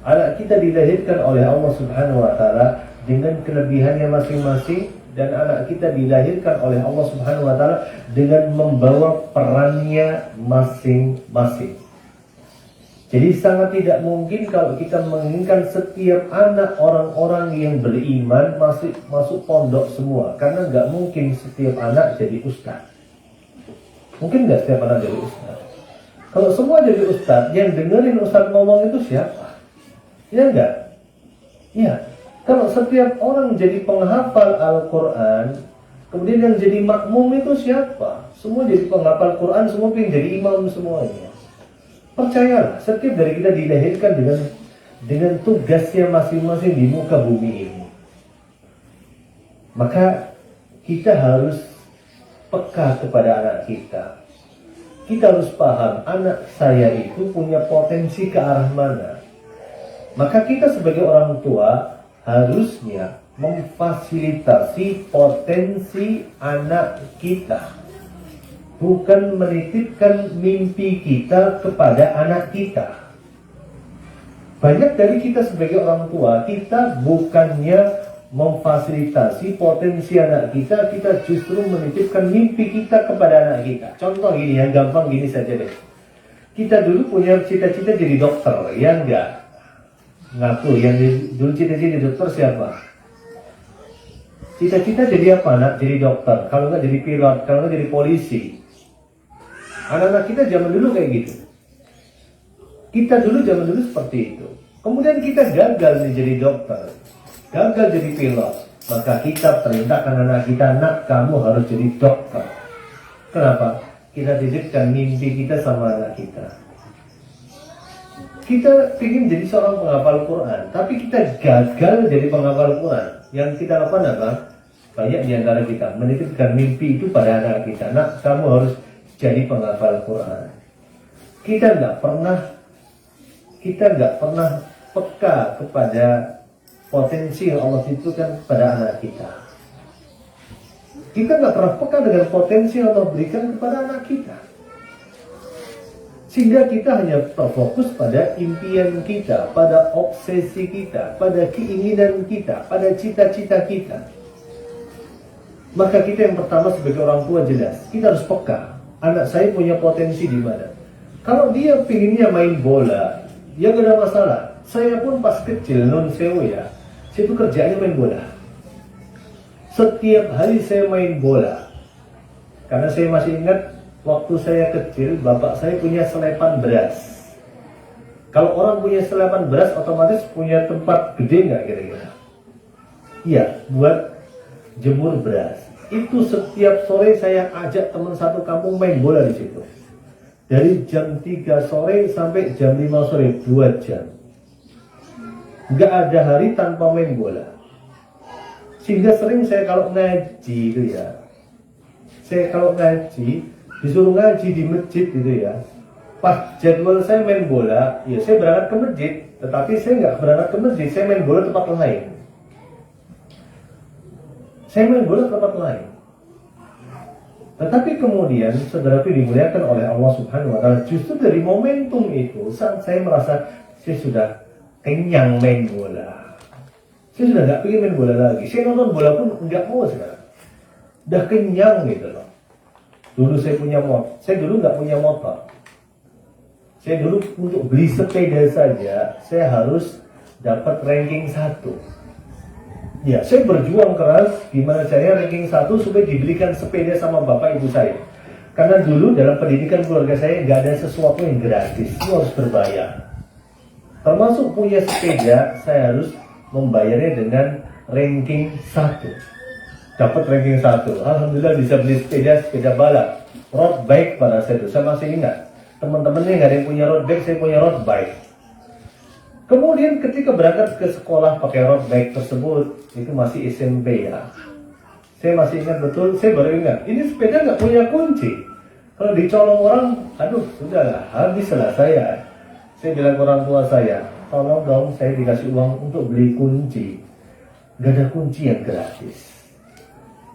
Anak kita dilahirkan oleh Allah Subhanahu wa Ta'ala dengan kelebihannya masing-masing, dan anak kita dilahirkan oleh Allah Subhanahu wa Ta'ala dengan membawa perannya masing-masing. Jadi sangat tidak mungkin kalau kita menginginkan setiap anak orang-orang yang beriman masuk pondok semua. Karena nggak mungkin setiap anak jadi ustaz. Mungkin nggak setiap anak jadi ustaz. Kalau semua jadi ustaz, yang dengerin ustaz ngomong itu siapa? Ya enggak? Iya. Kalau setiap orang jadi penghafal Al-Quran, kemudian yang jadi makmum itu siapa? Semua jadi penghafal Quran, semua pengen jadi imam semuanya. Percayalah, setiap dari kita dilahirkan dengan tugasnya masing-masing di muka bumi ini. Maka kita harus peka kepada anak kita. Kita harus paham anak saya itu punya potensi ke arah mana. Maka kita sebagai orang tua harusnya memfasilitasi potensi anak kita. Bukan menitipkan mimpi kita kepada anak kita. Banyak dari kita sebagai orang tua, kita bukannya memfasilitasi potensi anak kita, kita justru menitipkan mimpi kita kepada anak kita. Contoh gini, yang gampang gini saja deh. Kita dulu punya cita-cita jadi dokter, ya enggak? Ngaku, yang dulu cita-cita jadi dokter siapa? Cita-cita jadi apa nak? Jadi dokter. Kalau enggak jadi pilot, kalau enggak jadi polisi. Anak-anak kita zaman dulu kayak gitu. Kita dulu zaman dulu seperti itu. Kemudian kita gagal nih jadi dokter, gagal jadi pilot. Maka kita perintahkan anak kita, nak kamu harus jadi dokter. Kenapa? Kita titipkan mimpi kita sama anak kita. Kita ingin jadi seorang penghafal Quran, tapi kita gagal jadi penghafal Quran. Yang kita lakukan apa? Banyak di antara kita menitipkan mimpi itu pada anak kita. Nak, kamu harus jadi penghafal Quran. Kita nggak pernah peka kepada potensi yang Allah titipkan pada anak kita. Kita nggak pernah peka dengan potensi yang Allah berikan kepada anak kita. Sehingga kita hanya terfokus pada impian kita, pada obsesi kita, pada keinginan kita, pada cita-cita kita. Maka kita yang pertama sebagai orang tua jelas, kita harus peka. Anak saya punya potensi di mana? Kalau dia pinginnya main bola, ya gak ada masalah. Saya pun pas kecil, non sewu ya, saya itu kerjanya main bola. Setiap hari saya main bola. Karena saya masih ingat, waktu saya kecil, bapak saya punya selepan beras. Kalau orang punya selepan beras, otomatis punya tempat gede nggak kira-kira? Iya, buat jemur beras. Itu setiap sore saya ajak teman satu kampung main bola di situ. Dari jam 3 sore sampai jam 5 sore, 2 jam. Nggak ada hari tanpa main bola. Sehingga sering saya kalau ngaji itu ya, disuruh ngaji di masjid gitu ya, pas jadwal saya main bola, ya saya berangkat ke masjid, tetapi saya nggak berangkat ke masjid, saya main bola tempat lain. Tetapi kemudian, saudaraku dimuliakan oleh Allah Subhanahu wa Ta'ala, justru dari momentum itu, saat saya merasa saya sudah kenyang main bola, saya sudah nggak pengen main bola lagi, saya nonton bola pun nggak mau sekarang, udah kenyang gitu loh. Dulu saya punya motor, saya dulu nggak punya motor. Saya dulu untuk beli sepeda saja, saya harus dapat ranking 1. Ya, saya berjuang keras gimana caranya ranking 1 supaya dibelikan sepeda sama bapak ibu saya. Karena dulu dalam pendidikan keluarga saya nggak ada sesuatu yang gratis, itu harus berbayar. Termasuk punya sepeda, saya harus membayarnya dengan ranking 1. Dapat ranking 1, alhamdulillah bisa beli sepeda balap, road bike pada saat itu. Saya masih ingat, teman-temannya nggak ada yang punya road bike, saya punya road bike. Kemudian ketika berangkat ke sekolah pakai road bike tersebut, itu masih SMP ya. Saya masih ingat betul, saya baru ingat, ini sepeda nggak punya kunci. Kalau dicolong orang, aduh sudahlah, habislah saya. Saya bilang ke orang tua saya, tolong dong saya dikasih uang untuk beli kunci. Gak ada kunci yang gratis.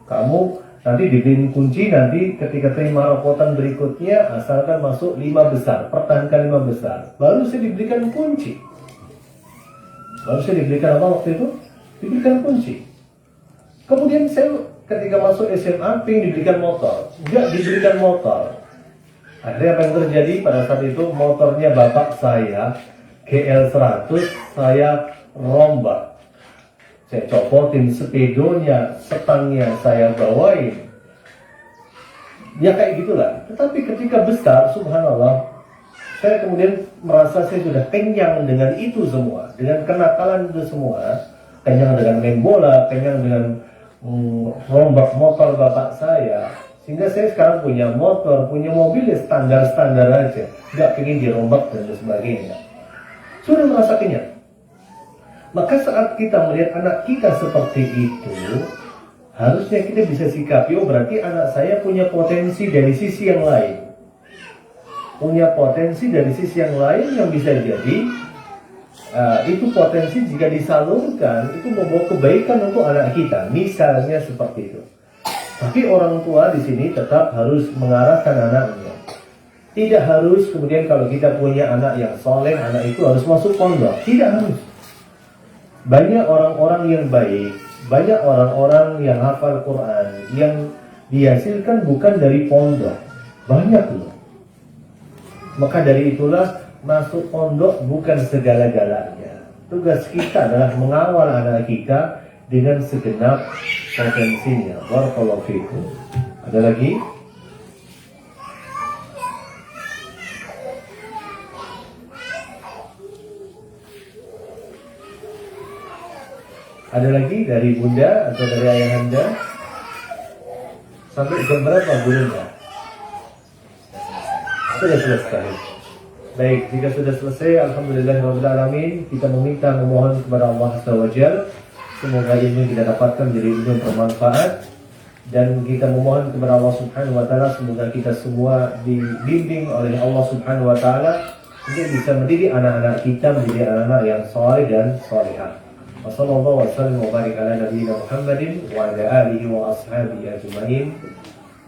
Kamu nanti dibeliin kunci, nanti ketika terima rapotan berikutnya, asalkan masuk 5 besar, pertahankan 5 besar. Baru saya diberikan kunci. Baru saya diberikan apa waktu itu? Diberikan kunci. Kemudian saya ketika masuk SMA, ingin diberikan motor. Enggak diberikan motor. Akhirnya apa yang terjadi pada saat itu, motornya bapak saya, GL 100, saya rombak. Saya copotin sepedonya, setangnya saya bawain. Ya kayak gitulah. Tetapi ketika besar, subhanallah, saya kemudian merasa saya sudah kenyang dengan itu semua. Dengan kenakalan itu semua. Kenyang dengan main bola, kenyang dengan rombak motor bapak saya. Sehingga saya sekarang punya motor, punya mobil ya standar-standar aja. Nggak pengen dirombak dan sebagainya. Sudah merasa kenyang. Maka saat kita melihat anak kita seperti itu, harusnya kita bisa sikapi, oh berarti anak saya punya potensi dari sisi yang lain. Punya potensi dari sisi yang lain yang bisa jadi, itu potensi jika disalurkan, itu membawa kebaikan untuk anak kita. Misalnya seperti itu. Tapi orang tua di sini tetap harus mengarahkan anaknya. Tidak harus kemudian kalau kita punya anak yang soleh, anak itu harus masuk pondok. Tidak harus. Banyak orang-orang yang baik, banyak orang-orang yang hafal Quran, yang dihasilkan bukan dari pondok. Banyak loh. Maka dari itulah masuk pondok bukan segala-galanya. Tugas kita adalah mengawal anak kita dengan segenap potensinya. Barakallahu fikum. Ada lagi? Ada lagi dari bunda atau dari ayahanda? Sampai jam berapa gurunya? Sudah selesai. Baik, jika sudah selesai, alhamdulillahirrahmanirrahim, kita meminta memohon kepada Allah SWT, semoga ilmu kita dapatkan menjadi ilmu yang bermanfaat, dan kita memohon kepada Allah Subhanahu wa taala semoga kita semua dibimbing oleh Allah Subhanahu wa taala untuk bisa mendidik anak-anak kita menjadi anak-anak yang saleh dan salihah. Wassallallahu wasallam wa barik ala nabiyina Muhammadin wa ala alihi wa ashabihi ajmain.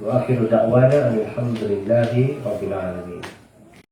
Wa akhiru da'wana alhamdulillahi rabbil alamin.